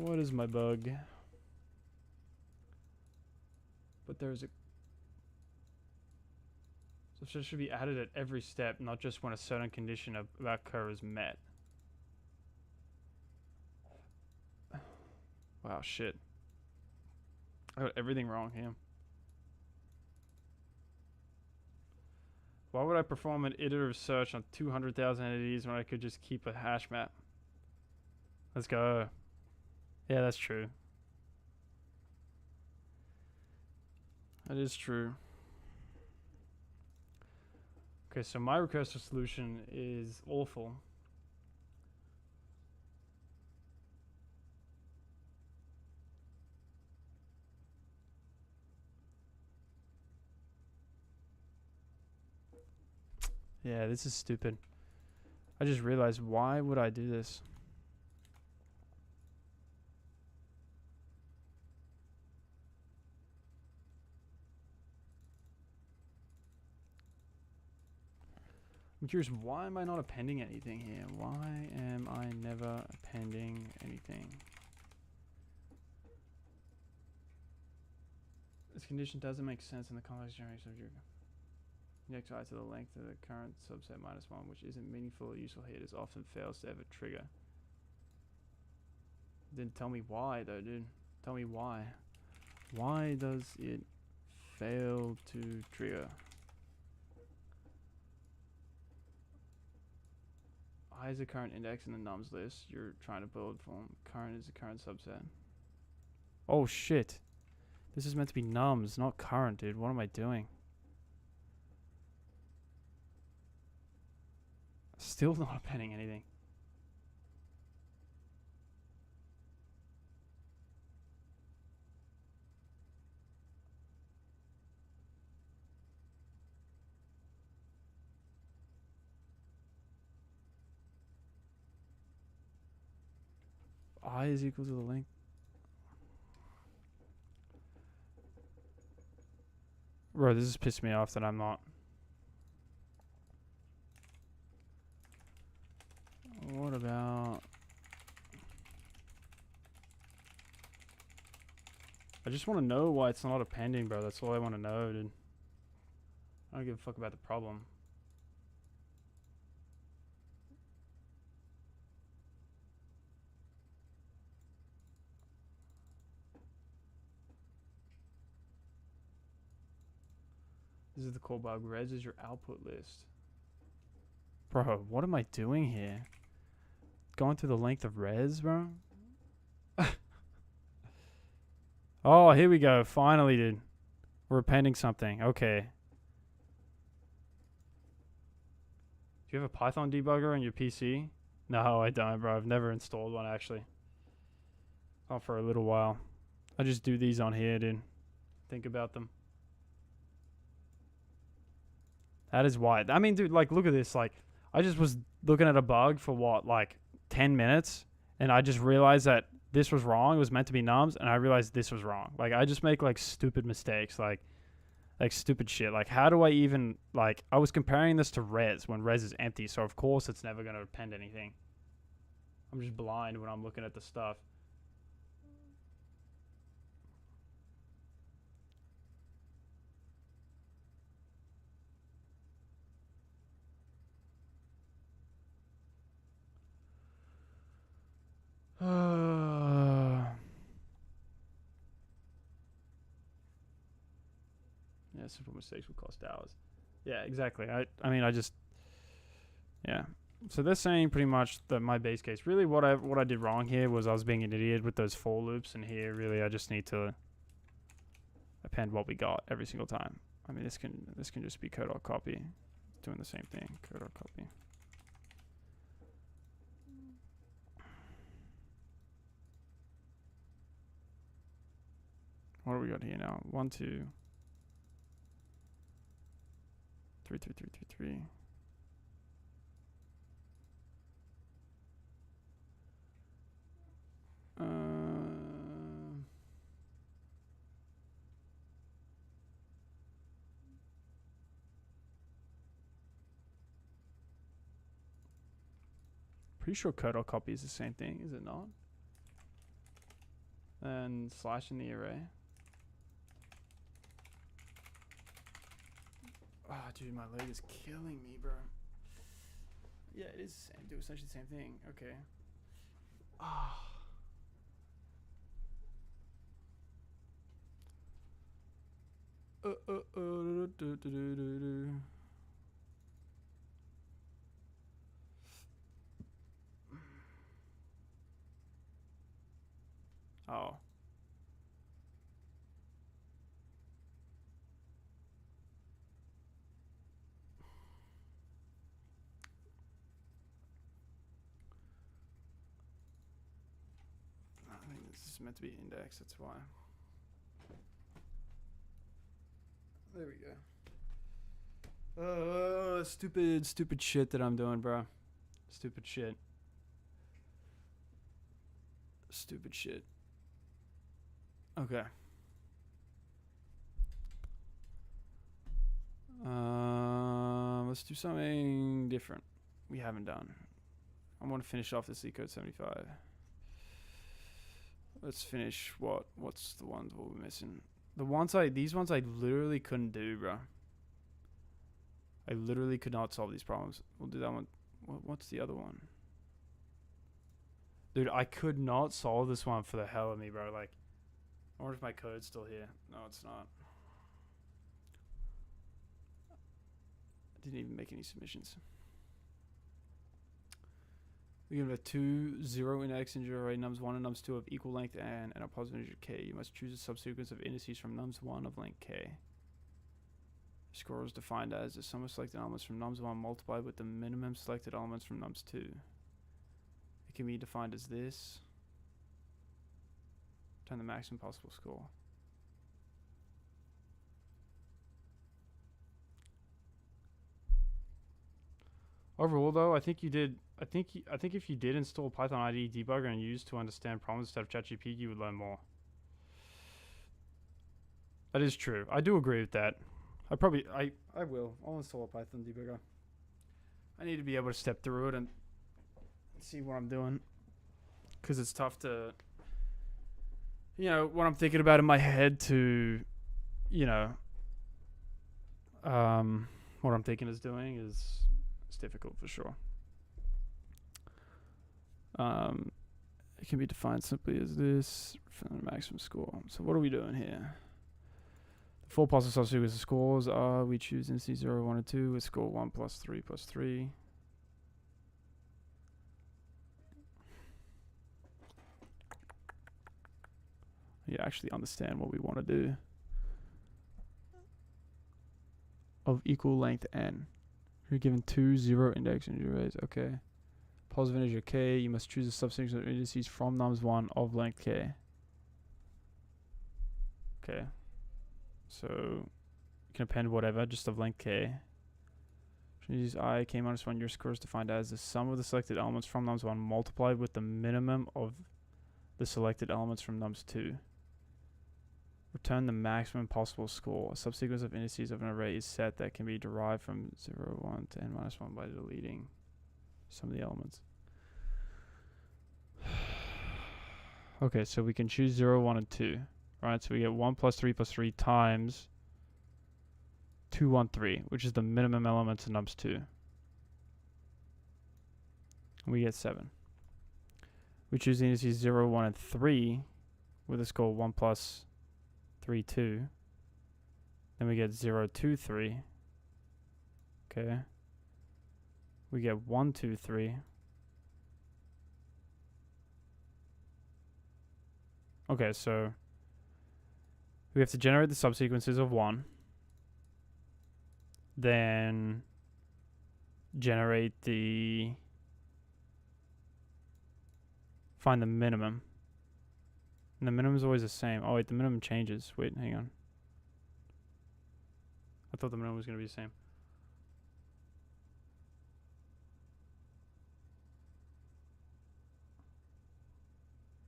What is my bug? But there's a... So it should be added at every step, not just when a certain condition of that curve is met. Wow, shit. I got everything wrong here. Why would I perform an iterative search on 200,000 entities when I could just keep a hash map? Let's go. Yeah, that's true. That is true. Okay, so my recursive solution is awful. Yeah, this is stupid. I just realized, why would I do this? I'm curious, why am I not appending anything here? Why am I never appending anything? This condition doesn't make sense in the context generation of your next eye to the length of the current subset minus 1, which isn't meaningful or useful here. It often fails to ever trigger. Then tell me why, though, dude. Tell me why. Why does it fail to trigger? I is the current index in the nums list you're trying to build from. Current is the current subset. Oh shit. This is meant to be nums, not current, dude. What am I doing? Still not appending anything. I is equal to the length. Bro, this is pissing me off that I'm not. What about... I just want to know why it's not appending, bro. That's all I want to know, dude. I don't give a fuck about the problem. This is the core bug. Res is your output list. Bro, what am I doing here? Going through the length of res, bro? Oh, here we go. Finally, dude. We're appending something. Okay. Do you have a Python debugger on your PC? No, I don't, bro. I've never installed one, actually. Not for a little while. I just do these on here, dude. Think about them. That is why. I mean, dude, like, look at this. Like, I just was looking at a bug for what, like 10 minutes, and I just realized that this was wrong. It was meant to be nums, and I realized this was wrong. Like, I just make like stupid mistakes, like stupid shit. Like, how do I even, like, I was comparing this to res when res is empty, so of course it's never going to append anything. I'm just blind when I'm looking at the stuff. Yeah, simple mistakes will cost hours. Yeah, exactly. I mean, I just, yeah. So they're saying pretty much that my base case, really what I did wrong here was I was being an idiot with those for loops, and here really I just need to append what we got every single time. I mean, this can just be code.copy. It's doing the same thing, code.copy. What do we got here now? 1, 2, 3, 3, 3, 3, 3. Pretty sure code.copy is the same thing, is it not? And slash in the array. Oh, dude, my leg is killing me, bro. Yeah, it is the same. Do essentially the same thing. Okay. Ah. Oh. I think this is meant to be indexed, that's why. There we go. Stupid shit that I'm doing, bro. Stupid shit. Stupid shit. Okay. Let's do something different we haven't done. I want to finish off this leetcode 75. Let's finish what? What's the ones what we're missing? These ones I literally couldn't do, bro. I literally could not solve these problems. We'll do that one. What's the other one? Dude, I could not solve this one for the hell of me, bro. Like, I wonder if my code's still here. No, it's not. I didn't even make any submissions. We have 2 0 index integer array nums 1 and nums 2 of equal length and a positive integer k. You must choose a subsequence of indices from nums 1 of length k. Score is defined as the sum of selected elements from nums 1 multiplied with the minimum selected elements from nums 2. It can be defined as this. Return the maximum possible score. Overall, though, I think you did. I think if you did install Python IDE debugger and use to understand problems instead of ChatGPT, you would learn more. That is true. I do agree with that. I will. I'll install a Python debugger. I need to be able to step through it and see what I'm doing, because it's tough to, you know, what I'm thinking about in my head to, you know, what I'm thinking is doing is it's difficult for sure. It can be defined simply as this from the maximum score. So what are we doing here? The 4 possible subsequence scores are, we choose indices 0, 1, and 2 with score 1 plus 3 plus 3. You actually understand what we want to do. Of equal length n. You're given 2 0 index integer arrays. Okay. Positive integer k. You must choose a subsequence of indices from nums 1 of length k. Okay. So you can append whatever, just of length k. Use I k minus 1. Your score is defined as the sum of the selected elements from nums 1 multiplied with the minimum of the selected elements from nums 2. Return the maximum possible score. A subsequence of indices of an array is set that can be derived from 0, 1 to n minus 1 by deleting some of the elements. Okay, so we can choose 0, 1, and 2. Right, so we get 1 plus 3 plus 3 times 2, 1, 3, which is the minimum elements in nums 2. And we get 7. We choose the indices 0, 1, and 3 with a score 1 plus 3, 2. Then we get 0, 2, 3. Okay. We get 1, 2, 3. Okay, so we have to generate the subsequences of 1. Then generate find the minimum. And the minimum is always the same. Oh wait, the minimum changes. Wait, hang on. I thought the minimum was going to be the same.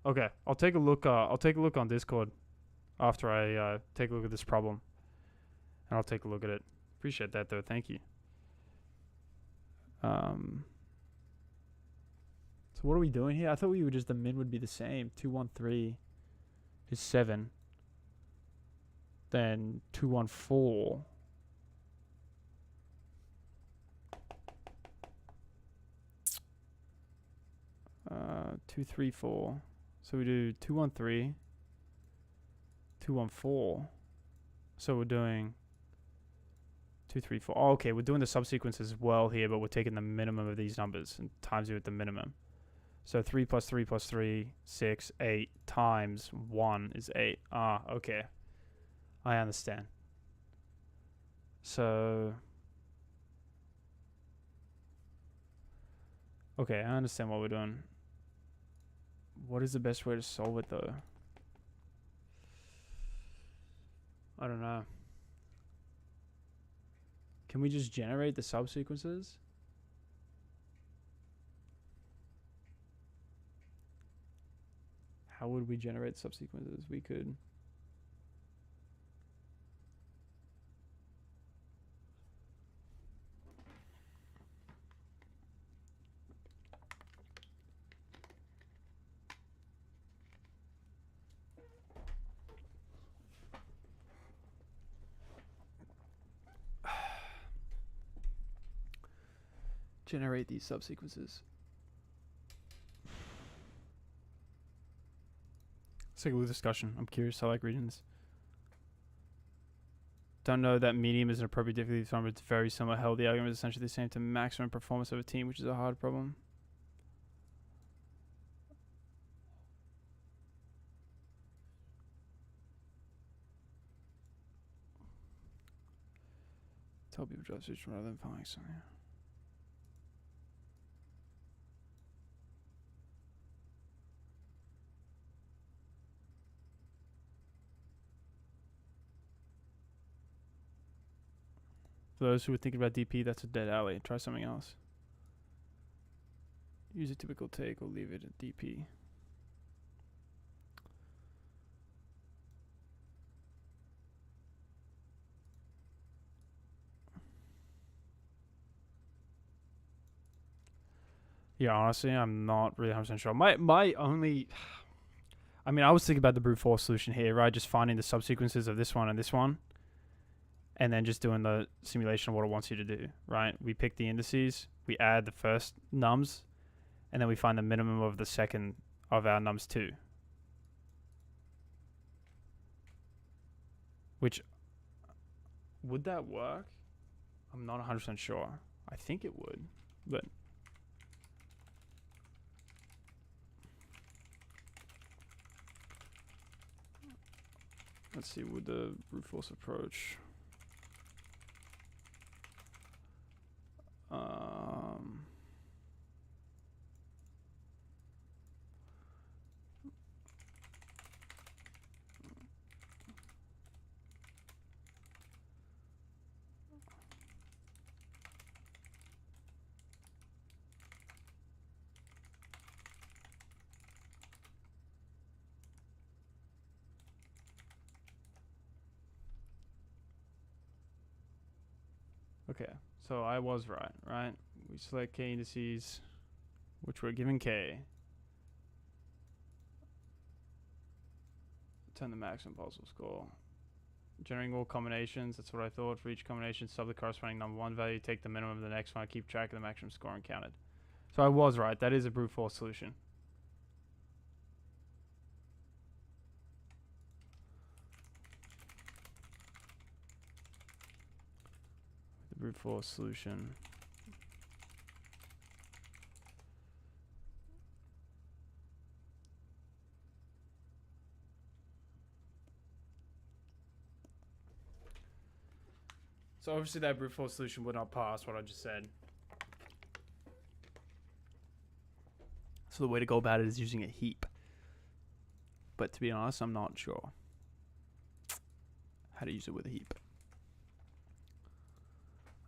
Okay, I'll take a look on Discord after I take a look at this problem. And I'll take a look at it. Appreciate that though, thank you. So what are we doing here? I thought we would just, the min would be the same. 2, 1, 3 is 7. Then 2, 1, 4 2, 3, 4. So we do 2, 1, 3, 2, 1, 4. So we're doing 2, 3, 4. Oh, okay, we're doing the subsequences as well here, but we're taking the minimum of these numbers and times it with the minimum. So 3 plus 3 plus 3, 6, 8 times 1 is 8. Ah, okay. I understand. So... okay, I understand what we're doing. What is the best way to solve it, though? I don't know. Can we just generate the subsequences? How would we generate subsequences? We could... generate these subsequences. Let's take a little discussion. I'm curious. I like reading this. Don't know that medium is an appropriate difficulty form, but it's very similar. Hell, the argument is essentially the same to maximum performance of a team, which is a hard problem. Tell people to switch rather than following something. For those who are thinking about DP, that's a dead alley. Try something else. Use a typical take or leave it at DP. Yeah, honestly, I'm not really 100% sure. My only... I mean, I was thinking about the brute force solution here, right? Just finding the subsequences of this one and this one. And then just doing the simulation of what it wants you to do, right? We pick the indices, we add the first nums, and then we find the minimum of the second of our nums too. Which, would that work? I'm not 100% sure. I think it would, but... let's see, with the brute force approach... okay, so I was right? We select K indices, which we're given K. Turn the maximum possible score. Generating all combinations, that's what I thought. For each combination, sub the corresponding number one value, take the minimum of the next one, keep track of the maximum score and count it. So I was right, that is a brute force solution. The brute force solution. So obviously that brute force solution would not pass what I just said. So the way to go about it is using a heap. But to be honest, I'm not sure how to use it with a heap.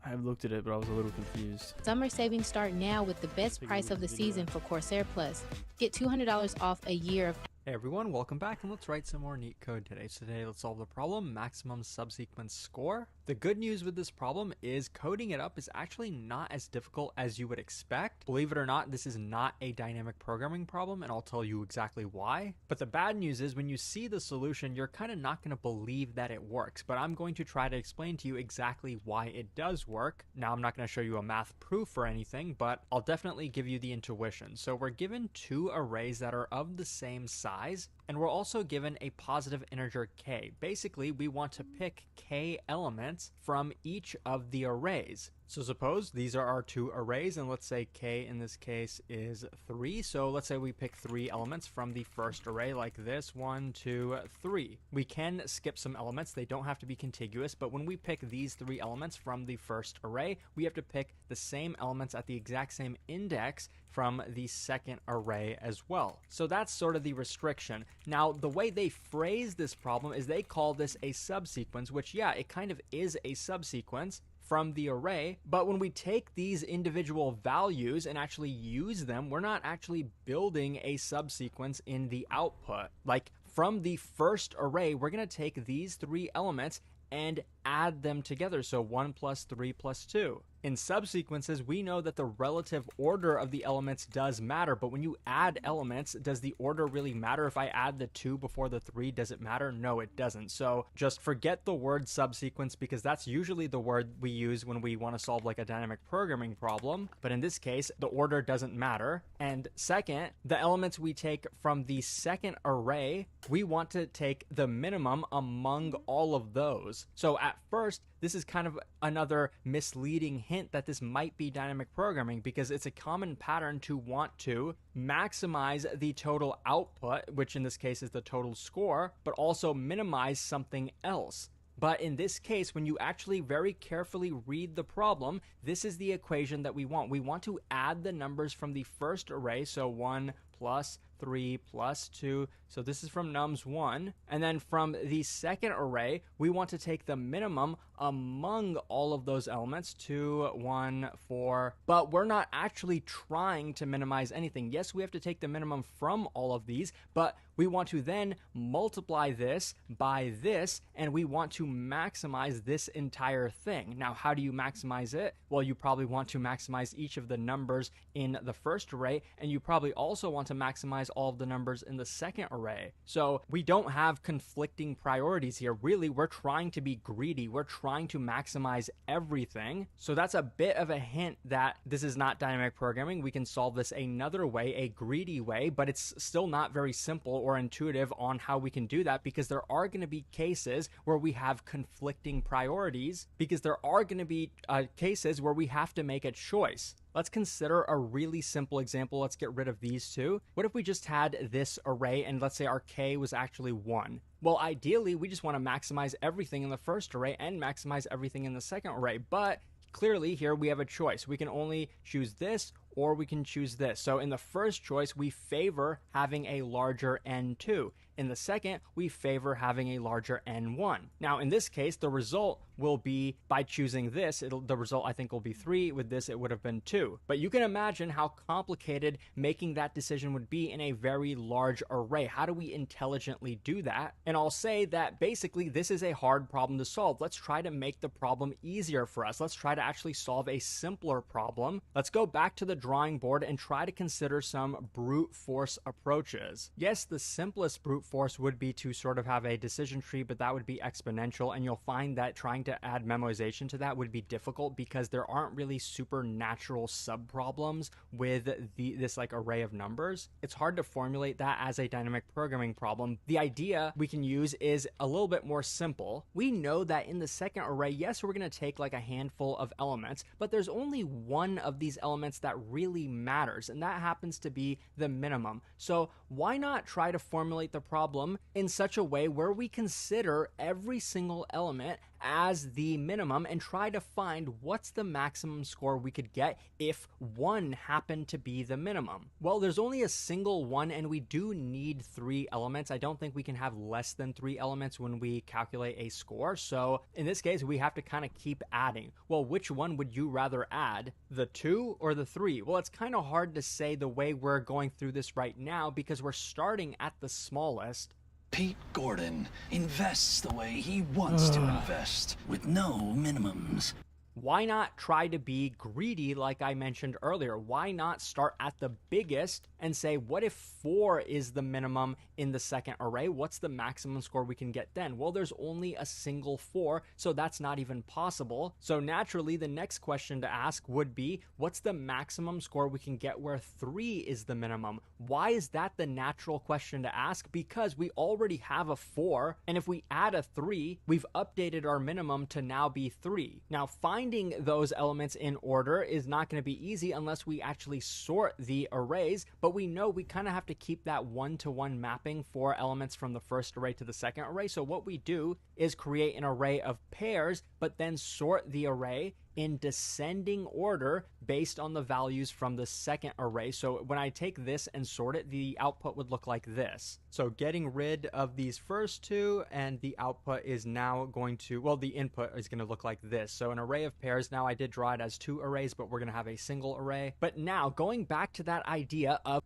I have looked at it, but I was a little confused. Summer savings start now with the best price of the season for Corsair Plus. Get $200 off a year of... Hey everyone, welcome back and let's write some more neat code today. So today let's solve the problem, maximum subsequence score. The good news with this problem is coding it up is actually not as difficult as you would expect. Believe it or not, this is not a dynamic programming problem, and I'll tell you exactly why. But the bad news is when you see the solution, you're kind of not going to believe that it works. But I'm going to try to explain to you exactly why it does work. Now, I'm not going to show you a math proof or anything, but I'll definitely give you the intuition. So we're given two arrays that are of the same size, and we're also given a positive integer k. Basically, we want to pick k elements from each of the arrays. So suppose these are our two arrays, and let's say k in this case is 3. So let's say we pick 3 elements from the first array like this, 1, 2, 3. We can skip some elements, they don't have to be contiguous, but when we pick these 3 elements from the first array, we have to pick the same elements at the exact same index from the second array as well. So that's sort of the restriction. Now, the way they phrase this problem is they call this a subsequence, which yeah, it kind of is a subsequence from the array, but when we take these individual values and actually use them, we're not actually building a subsequence in the output. Like from the first array, we're going to take these 3 elements and add them together. So 1 plus 3 plus 2. In subsequences, we know that the relative order of the elements does matter, but when you add elements, does the order really matter? If I add the 2 before the 3, does it matter? No, it doesn't. So just forget the word subsequence, because that's usually the word we use when we want to solve like a dynamic programming problem. But in this case, the order doesn't matter. And second, the elements we take from the second array, we want to take the minimum among all of those. So at first, this is kind of another misleading hint that this might be dynamic programming, because it's a common pattern to want to maximize the total output, which in this case is the total score, but also minimize something else. But in this case, when you actually very carefully read the problem, this is the equation that we want. We want to add the numbers from the first array, so 1 plus 3 plus 2. So this is from nums 1. And then from the second array, we want to take the minimum among all of those elements, 2, 1, 4. But we're not actually trying to minimize anything. Yes, we have to take the minimum from all of these, but we want to then multiply this by this, and we want to maximize this entire thing. Now, how do you maximize it? Well, you probably want to maximize each of the numbers in the first array, and you probably also want to maximize all of the numbers in the second array. So we don't have conflicting priorities here. Really, we're trying to be greedy. We're trying to maximize everything. So that's a bit of a hint that this is not dynamic programming. We can solve this another way, a greedy way, but it's still not very simple or intuitive on how we can do that, because there are going to be cases where we have conflicting priorities, because there are going to be cases where we have to make a choice. Let's consider a really simple example. Let's get rid of these two. What if we just had this array and let's say our k was actually 1? Well, ideally, we just want to maximize everything in the first array and maximize everything in the second array. But clearly here we have a choice. We can only choose this or we can choose this. So in the first choice, we favor having a larger N2. In the second, we favor having a larger N1. Now, in this case, the result will be, by choosing this, the result I think will be 3. With this, it would have been 2. But you can imagine how complicated making that decision would be in a very large array. How do we intelligently do that? And I'll say that basically this is a hard problem to solve. Let's try to make the problem easier for us. Let's try to actually solve a simpler problem. Let's go back to the drawing board and try to consider some brute force approaches. Yes, the simplest brute force would be to sort of have a decision tree, but that would be exponential, and you'll find that trying to add memoization to that would be difficult because there aren't really supernatural subproblems with this like array of numbers. It's hard to formulate that as a dynamic programming problem. The idea we can use is a little bit more simple. We know that in the second array, yes, we're going to take like a handful of elements, but there's only one of these elements that really matters, and that happens to be the minimum. So why not try to formulate the problem in such a way where we consider every single element as the minimum and try to find what's the maximum score we could get if 1 happened to be the minimum? Well, there's only a single 1 and we do need 3 elements. I don't think we can have less than 3 elements when we calculate a score. So in this case, we have to kind of keep adding. Well, which one would you rather add? The 2 or the 3? Well, it's kind of hard to say the way we're going through this right now because we're starting at the smallest. Pete Gordon invests the way he wants to invest, with no minimums. Why not try to be greedy like I mentioned earlier? Why not start at the biggest and say, what if 4 is the minimum in the second array? What's the maximum score we can get then? Well, there's only a single 4, so that's not even possible. So naturally, the next question to ask would be, what's the maximum score we can get where 3 is the minimum? Why is that the natural question to ask? Because we already have a 4, and if we add a 3, we've updated our minimum to now be 3. Now, finding those elements in order is not going to be easy unless we actually sort the arrays, but we know we kind of have to keep that one-to-one mapping for elements from the first array to the second array. So what we do is create an array of pairs, but then sort the array in descending order based on the values from the second array. So when I take this and sort it, the output would look like this. So getting rid of these first 2, and the output is now going to, well, the input is going to look like this. So an array of pairs, now I did draw it as 2 arrays, but we're going to have a single array. But now going back to that idea of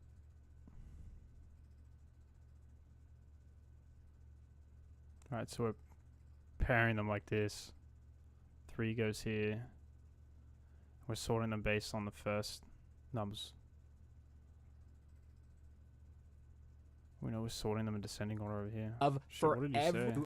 All right, so we're pairing them like this. 3 goes here. We're sorting them based on the first nums. We know we're sorting them in descending order over here. of Shit, for what did you every say?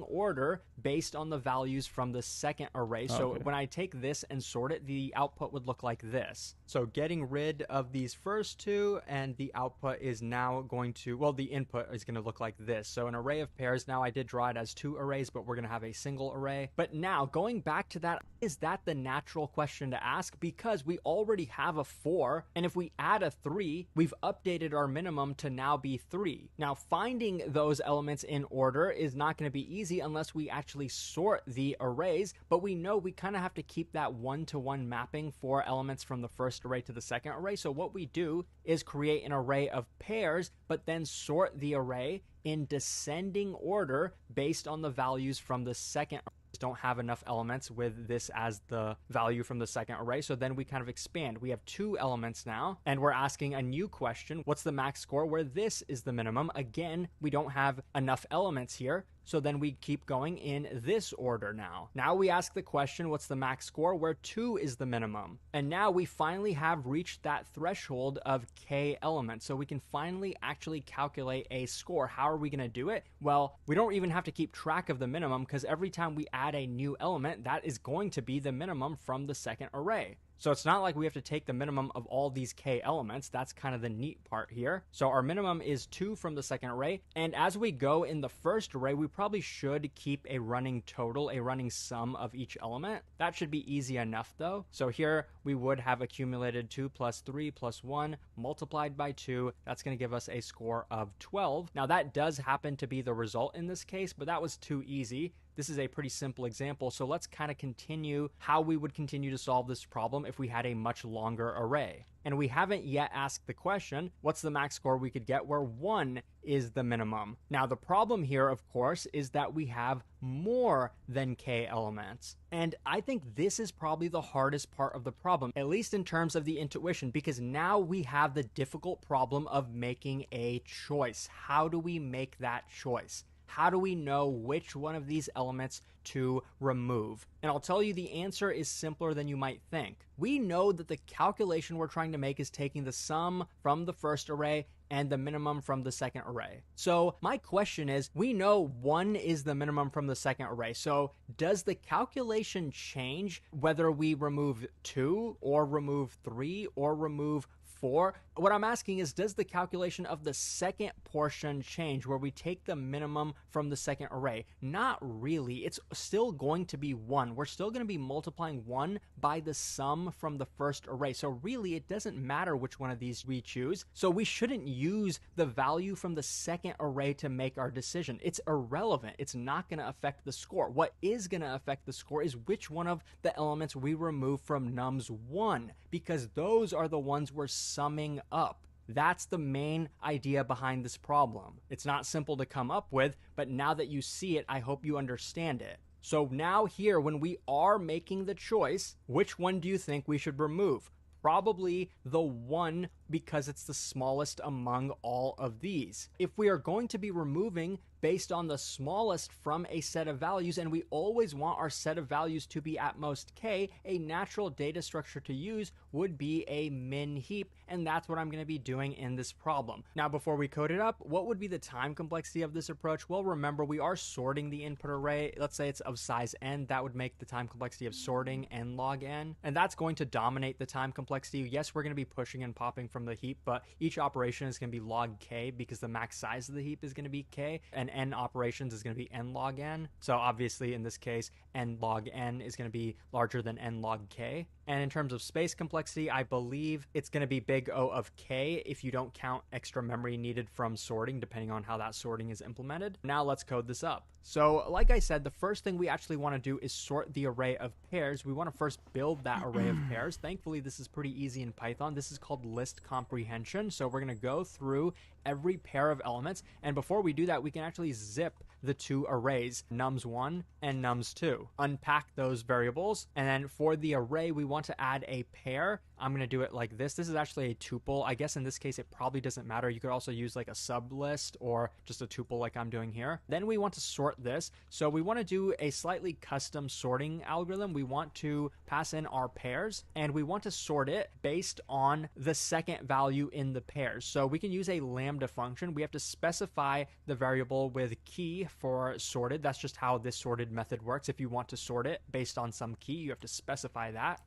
order based on the values from the second array. So Okay. when I take this and sort it, the output would look like this. So getting rid of these first 2, and the output is now going to, well, the input is going to look like this. So an array of pairs, now I did draw it as 2 arrays, but we're going to have a single array. But now going back to that, is that the natural question to ask? Because we already have a 4, and if we add a 3, we've updated our minimum to now be 3. Now finding those elements in order is not going to be easy unless we actually sort the arrays, but we know we kind of have to keep that one-to-one mapping for elements from the first array to the second array. So what we do is create an array of pairs, but then sort the array in descending order based on the values from the second array. Don't have enough elements with this as the value from the second array, so then we kind of expand. We have 2 elements now, and we're asking a new question. What's the max score where this is the minimum? Again, we don't have enough elements here, so then we keep going in this order now. Now we ask the question, what's the max score where 2 is the minimum? And now we finally have reached that threshold of k elements, so we can finally actually calculate a score. How are we going to do it? Well, we don't even have to keep track of the minimum, because every time we add a new element, that is going to be the minimum from the second array. So it's not like we have to take the minimum of all these k elements. That's kind of the neat part here. So our minimum is 2 from the second array. And as we go in the first array, we probably should keep a running total, a running sum of each element. That should be easy enough though. So here we would have accumulated 2 plus 3 plus 1 multiplied by 2. That's going to give us a score of 12. Now that does happen to be the result in this case, but that was too easy. This is a pretty simple example, so let's kind of continue how we would continue to solve this problem if we had a much longer array. And we haven't yet asked the question, what's the max score we could get where 1 is the minimum? Now the problem here, of course, is that we have more than k elements. And I think this is probably the hardest part of the problem, at least in terms of the intuition, because now we have the difficult problem of making a choice. How do we make that choice? How do we know which one of these elements to remove? And I'll tell you, the answer is simpler than you might think. We know that the calculation we're trying to make is taking the sum from the first array and the minimum from the second array. So my question is, we know 1 is the minimum from the second array. So does the calculation change whether we remove 2 or remove 3 or remove 4? What I'm asking is, does the calculation of the second portion change where we take the minimum from the second array? Not really. It's still going to be 1. We're still going to be multiplying 1 by the sum from the first array. So really, it doesn't matter which one of these we choose. So we shouldn't use the value from the second array to make our decision. It's irrelevant. It's not going to affect the score. What is going to affect the score is which one of the elements we remove from nums 1, because those are the ones we're summing up. That's the main idea behind this problem. It's not simple to come up with, but now that you see it, I hope you understand it. So now here, when we are making the choice, which one do you think we should remove? Probably the 1 because it's the smallest among all of these. If we are going to be removing based on the smallest from a set of values, and we always want our set of values to be at most k, a natural data structure to use would be a min heap, and that's what I'm going to be doing in this problem. Now, before we code it up, what would be the time complexity of this approach? Well, remember, we are sorting the input array. Let's say it's of size n. That would make the time complexity of sorting n log n, and that's going to dominate the time complexity. Yes, we're going to be pushing and popping from the heap, but each operation is going to be log k because the max size of the heap is going to be k, and n operations is going to be n log n. So obviously in this case, n log n is going to be larger than n log k. And in terms of space complexity, I believe it's going to be big O of k if you don't count extra memory needed from sorting, depending on how that sorting is implemented. Now let's code this up. So like I said, the first thing we actually want to do is sort the array of pairs. We want to first build that array of pairs. Thankfully, this is pretty easy in Python. This is called list comprehension. So we're going to go through every pair of elements. And before we do that, we can actually zip the two arrays, nums1 and nums2. Unpack those variables. And then for the array, we want to add a pair. I'm going to do it like this. This is actually a tuple. I guess in this case, it probably doesn't matter. You could also use like a sub list or just a tuple like I'm doing here. Then we want to sort this. So we want to do a slightly custom sorting algorithm. We want to pass in our pairs and we want to sort it based on the second value in the pairs. So we can use a lambda function. We have to specify the variable with key for sorted. That's just how this sorted method works. If you want to sort it based on some key, you have to specify that.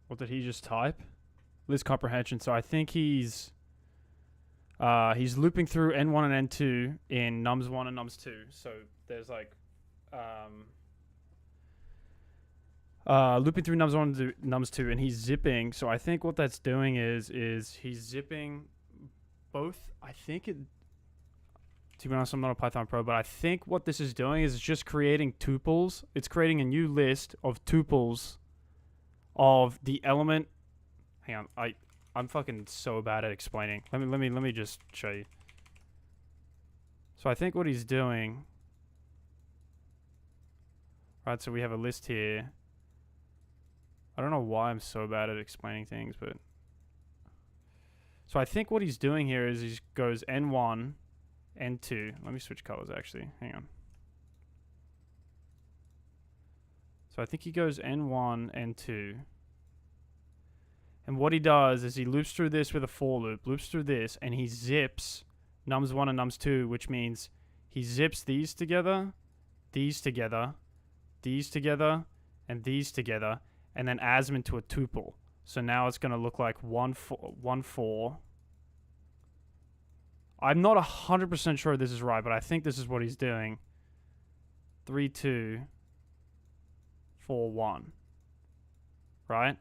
What did he just type? List comprehension. So I think he's looping through n1 and n2 in nums1 and nums2. So there's like looping through nums1 to nums2, and he's zipping. So I think what that's doing is he's zipping both. I think it. To be honest, I'm not a Python pro, but I think what this is doing is it's just creating tuples. It's creating a new list of tuples of the element. Hang on, I'm fucking so bad at explaining. Let me just show you. So I think what he's doing. Right, so we have a list here. I don't know why I'm so bad at explaining things, but so I think what he's doing here is he goes n1, n2. Let me switch colors actually. Hang on. So I think he goes n1, n2. And what he does is he loops through this with a for loop, loops through this, and he zips nums1 and nums2, which means he zips these together, these together, these together, and these together, and then adds them into a tuple. So now it's going to look like 1, 4. I'm not 100% sure this is right, but I think this is what he's doing. 3, 2, 4, 1. Right?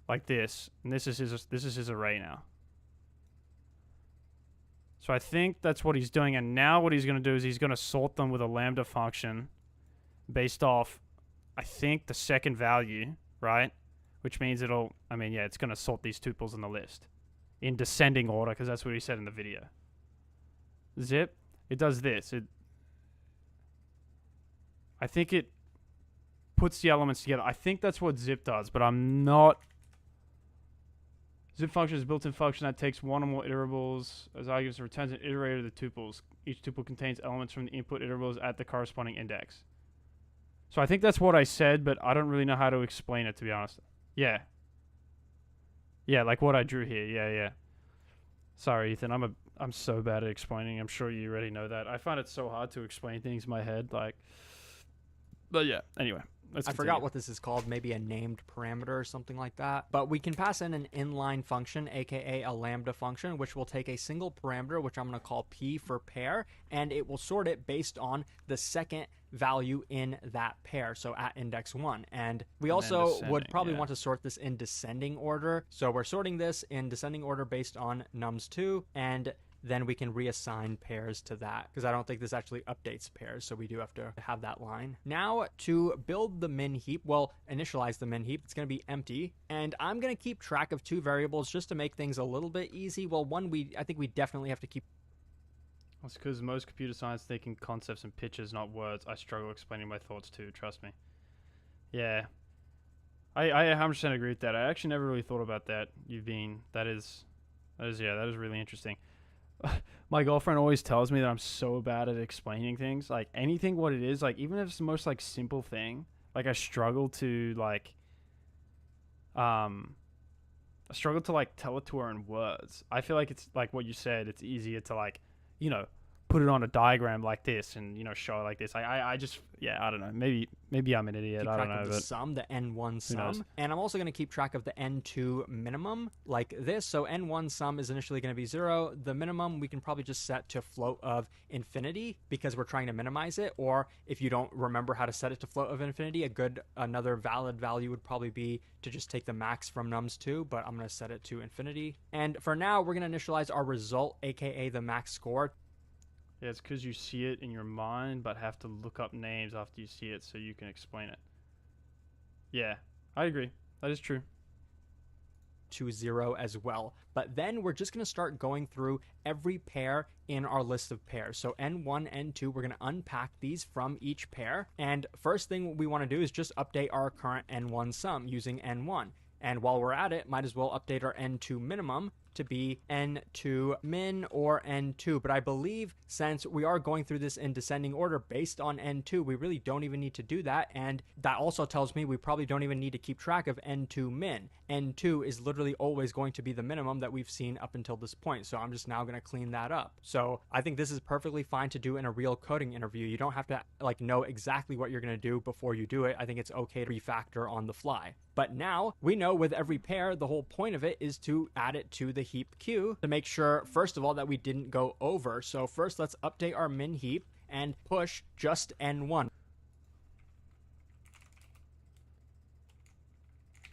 Like this. And this is his array now. So I think that's what he's doing. And now what he's going to do is he's going to sort them with a lambda function based off, I think, the second value, right? Which means it's going to sort these tuples in the list in descending order, because that's what he said in the video. Zip, it does this. I think it puts the elements together. I think that's what zip does, but I'm not. Zip function is a built-in function that takes one or more iterables as arguments and returns an iterator of the tuples. Each tuple contains elements from the input iterables at the corresponding index. So I think that's what I said, but I don't really know how to explain it, to be honest. Yeah. Yeah, like what I drew here. Yeah. Sorry, Ethan. I'm so bad at explaining. I'm sure you already know that. I find it so hard to explain things in my head. But yeah, anyway. I forgot what this is called, maybe a named parameter or something like that. But we can pass in an inline function, aka a lambda function, which will take a single parameter, which I'm going to call p for pair, and it will sort it based on the second value in that pair, so at index 1. And we also would probably want to sort this in descending order. So we're sorting this in descending order based on nums2, and then we can reassign pairs to that, because I don't think this actually updates pairs, so we do have to have that line. Now, to build the min heap, well, initialize the min heap, it's going to be empty, and I'm going to keep track of two variables just to make things a little bit easy. Well, one, I think we definitely have to keep. That's because most computer science thinking concepts and pictures, not words. I struggle explaining my thoughts too, trust me. Yeah. I 100% agree with that. I actually never really thought about that. That is really interesting. My girlfriend always tells me that I'm so bad at explaining things. Like anything what it is, like even if it's the most like simple thing, like I struggle to like tell it to her in words. I feel like it's like what you said, it's easier to like, you know, put it on a diagram like this and, you know, show it like this. I just, yeah, I don't know. Maybe I'm an idiot. Keep I track don't know. of the But sum, the N1 knows? sum. And I'm also going to keep track of the N2 minimum like this. So N1 sum is initially going to be 0. The minimum we can probably just set to float of infinity because we're trying to minimize it. Or if you don't remember how to set it to float of infinity, another valid value would probably be to just take the max from nums2, but I'm going to set it to infinity. And for now, we're going to initialize our result, aka the max score. yeah, it's because you see it in your mind, but have to look up names after you see it so you can explain it. Yeah, I agree. That is true. To 0 as well. But then we're just going to start going through every pair in our list of pairs. So N1, N2, we're going to unpack these from each pair. And first thing we want to do is just update our current N1 sum using N1. And while we're at it, might as well update our N2 minimum to be N2 min or N2. But I believe since we are going through this in descending order based on N2, we really don't even need to do that. And that also tells me we probably don't even need to keep track of N2 min. N2 is literally always going to be the minimum that we've seen up until this point. So I'm just now going to clean that up. So I think this is perfectly fine to do in a real coding interview. You don't have to like know exactly what you're going to do before you do it. I think it's okay to refactor on the fly. But now we know with every pair, the whole point of it is to add it to the heap queue to make sure, first of all, that we didn't go over. So first, let's update our min heap and push just N1.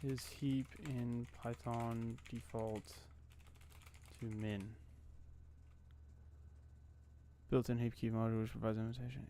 Is heap in Python default to min? Built-in heap key module which provides invitation.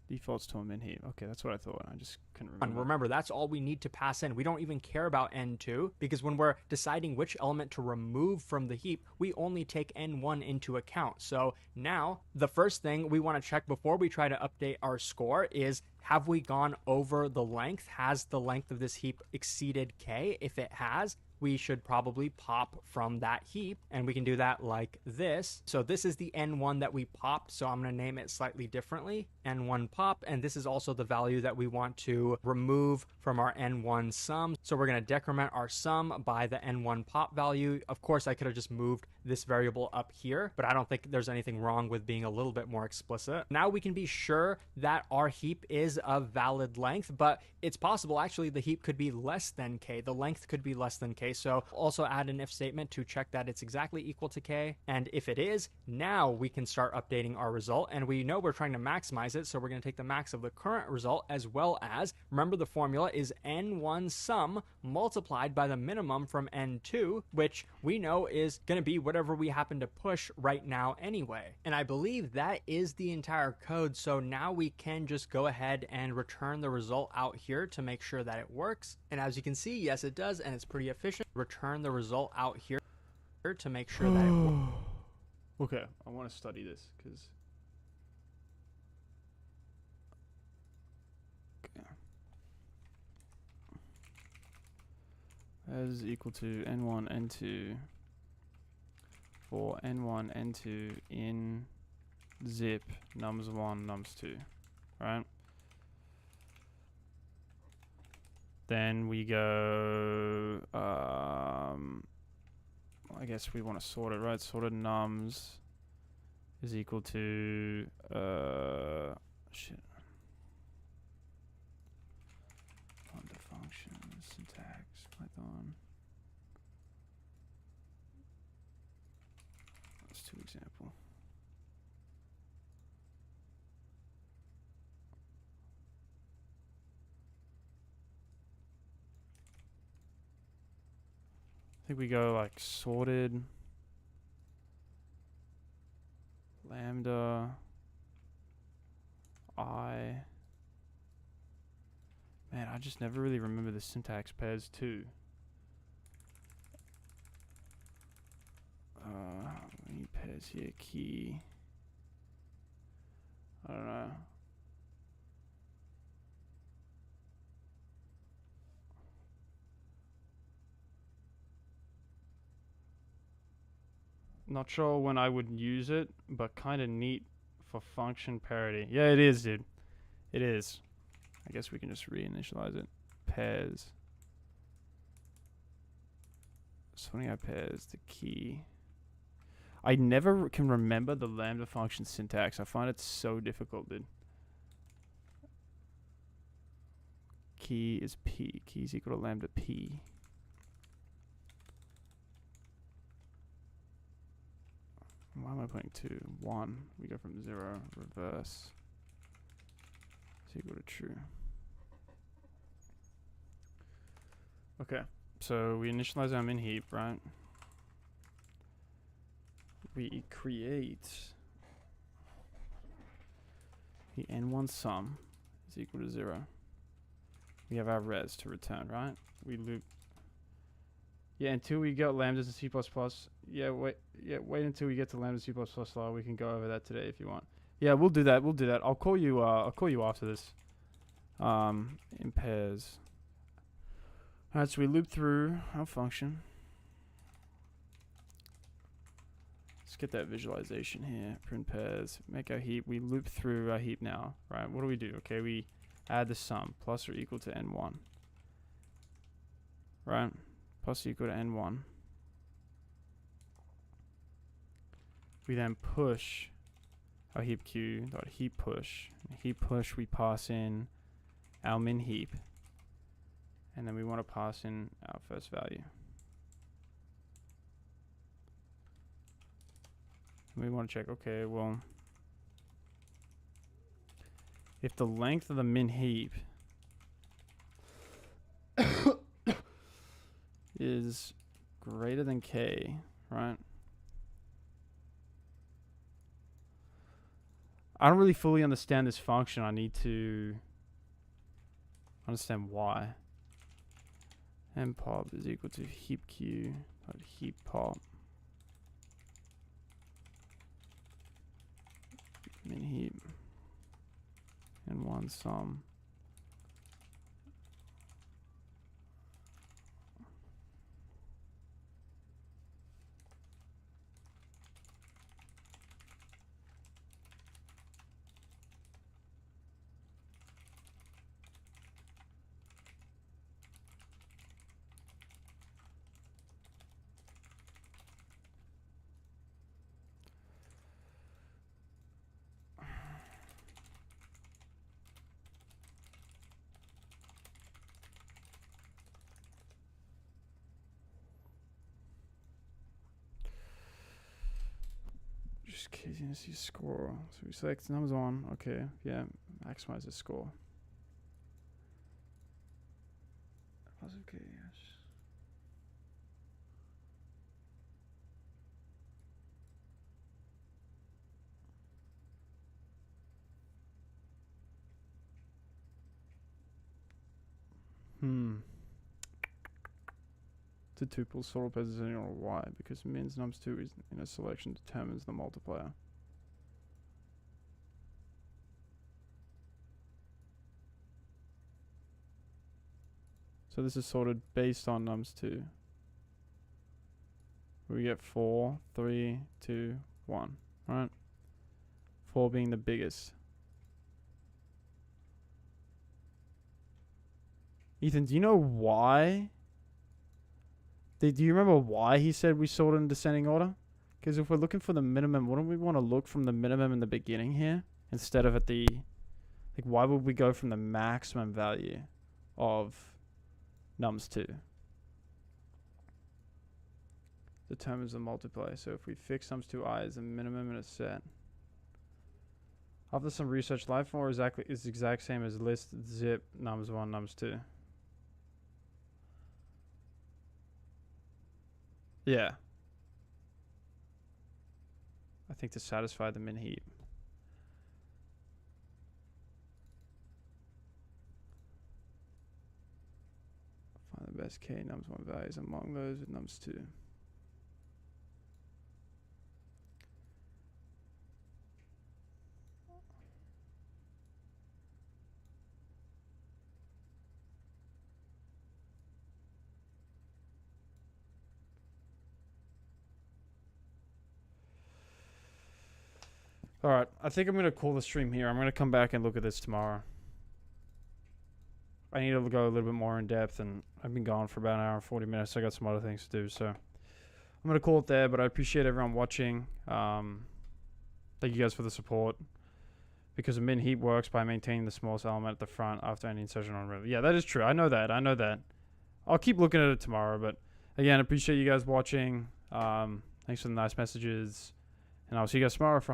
Defaults to a min heap. Okay, that's what I thought. I just couldn't remember. And remember, that's all we need to pass in. We don't even care about N2 because when we're deciding which element to remove from the heap, we only take N1 into account. So now the first thing we want to check before we try to update our score is, have we gone over the length? Has the length of this heap exceeded K? If it has, we should probably pop from that heap, and we can do that like this. So this is the N1 that we popped, so I'm going to name it slightly differently, N1 pop, and this is also the value that we want to remove from our N1 sum. So we're going to decrement our sum by the N1 pop value. Of course, I could have just moved this variable up here, but I don't think there's anything wrong with being a little bit more explicit. Now we can be sure that our heap is of valid length, but it's possible actually the heap could be less than K. The length could be less than K. So also add an if statement to check that it's exactly equal to K. And if it is, now we can start updating our result. And we know we're trying to maximize it. So we're going to take the max of the current result as well as, remember the formula is N1 sum multiplied by the minimum from N2, which we know is going to be whatever we happen to push right now anyway. And I believe that is the entire code. So now we can just go ahead and return the result out here to make sure that it works. And as you can see, yes, it does. And it's pretty efficient. Return the result out here to make sure that it works. Okay, I want to study this because as equal to N1 N2 for N1 N2 in zip nums1 nums2, right? Then we go, I guess we want to sort it, right? Sorted nums is equal to, shit. Under functions, syntax, Python. That's 2 example. I think we go like sorted lambda I. Man, I just never really remember the syntax pairs too. We need pairs here, key. I don't know. Not sure when I would use it, but kind of neat for function parity. Yeah, it is, dude. It is. I guess we can just reinitialize it. Pairs. Sorting out pairs, the key. I never can remember the lambda function syntax. I find it so difficult, dude. Key is P. Key is equal to lambda P. Why am I putting 2? 1. We go from 0, reverse. Is equal to true. Okay, so we initialize our min heap, right? We create the n1 sum is equal to 0. We have our res to return, right? We loop. Yeah, until we get lambdas in C++. Yeah, wait until we get to lambda C++ law. We can go over that today if you want. Yeah, we'll do that. We'll do that. I'll call you after this. In pairs. Alright, so we loop through our function. Let's get that visualization here. Print pairs. Make our heap. We loop through our heap now, right? What do we do? Okay, we add the sum. Plus or equal to n1. Right? Plus or equal to n1. We then push our heap queue dot heap push. Heap push, we pass in our min heap. And then we want to pass in our first value. And we want to check, okay, well, if the length of the min heap is greater than k, right? I don't really fully understand this function. I need to understand why. Mpop is equal to heap queue dot heap pop min heap and one sum. Just casing to see score. So we select numbers on. Okay, yeah, maximize the score. Positive K, yes. It's a tuple sort of position on y because min's nums2 is in a selection determines the multiplier. So this is sorted based on nums2. We get 4, 3, 2, 1, right? 4 being the biggest. Ethan, do you know why? Do you remember why he said we sorted in descending order? Because if we're looking for the minimum, wouldn't we want to look from the minimum in the beginning here? Instead of at the... Like, why would we go from the maximum value of nums2? Determines the multiplier. So if we fix nums2I as a minimum in a set. After some research, life more is exact same as list zip nums1, nums2. Yeah. I think to satisfy the min heap. Find the best k nums1 values among those with nums2. Alright, I think I'm going to call the stream here. I'm going to come back and look at this tomorrow. I need to go a little bit more in depth, and I've been gone for about an hour and 40 minutes. I got some other things to do, so I'm going to call it there, but I appreciate everyone watching. Thank you guys for the support. Because a min heat works by maintaining the smallest element at the front after any insertion on rivet. Yeah, that is true. I know that. I'll keep looking at it tomorrow, but again, appreciate you guys watching. Thanks for the nice messages, and I'll see you guys tomorrow for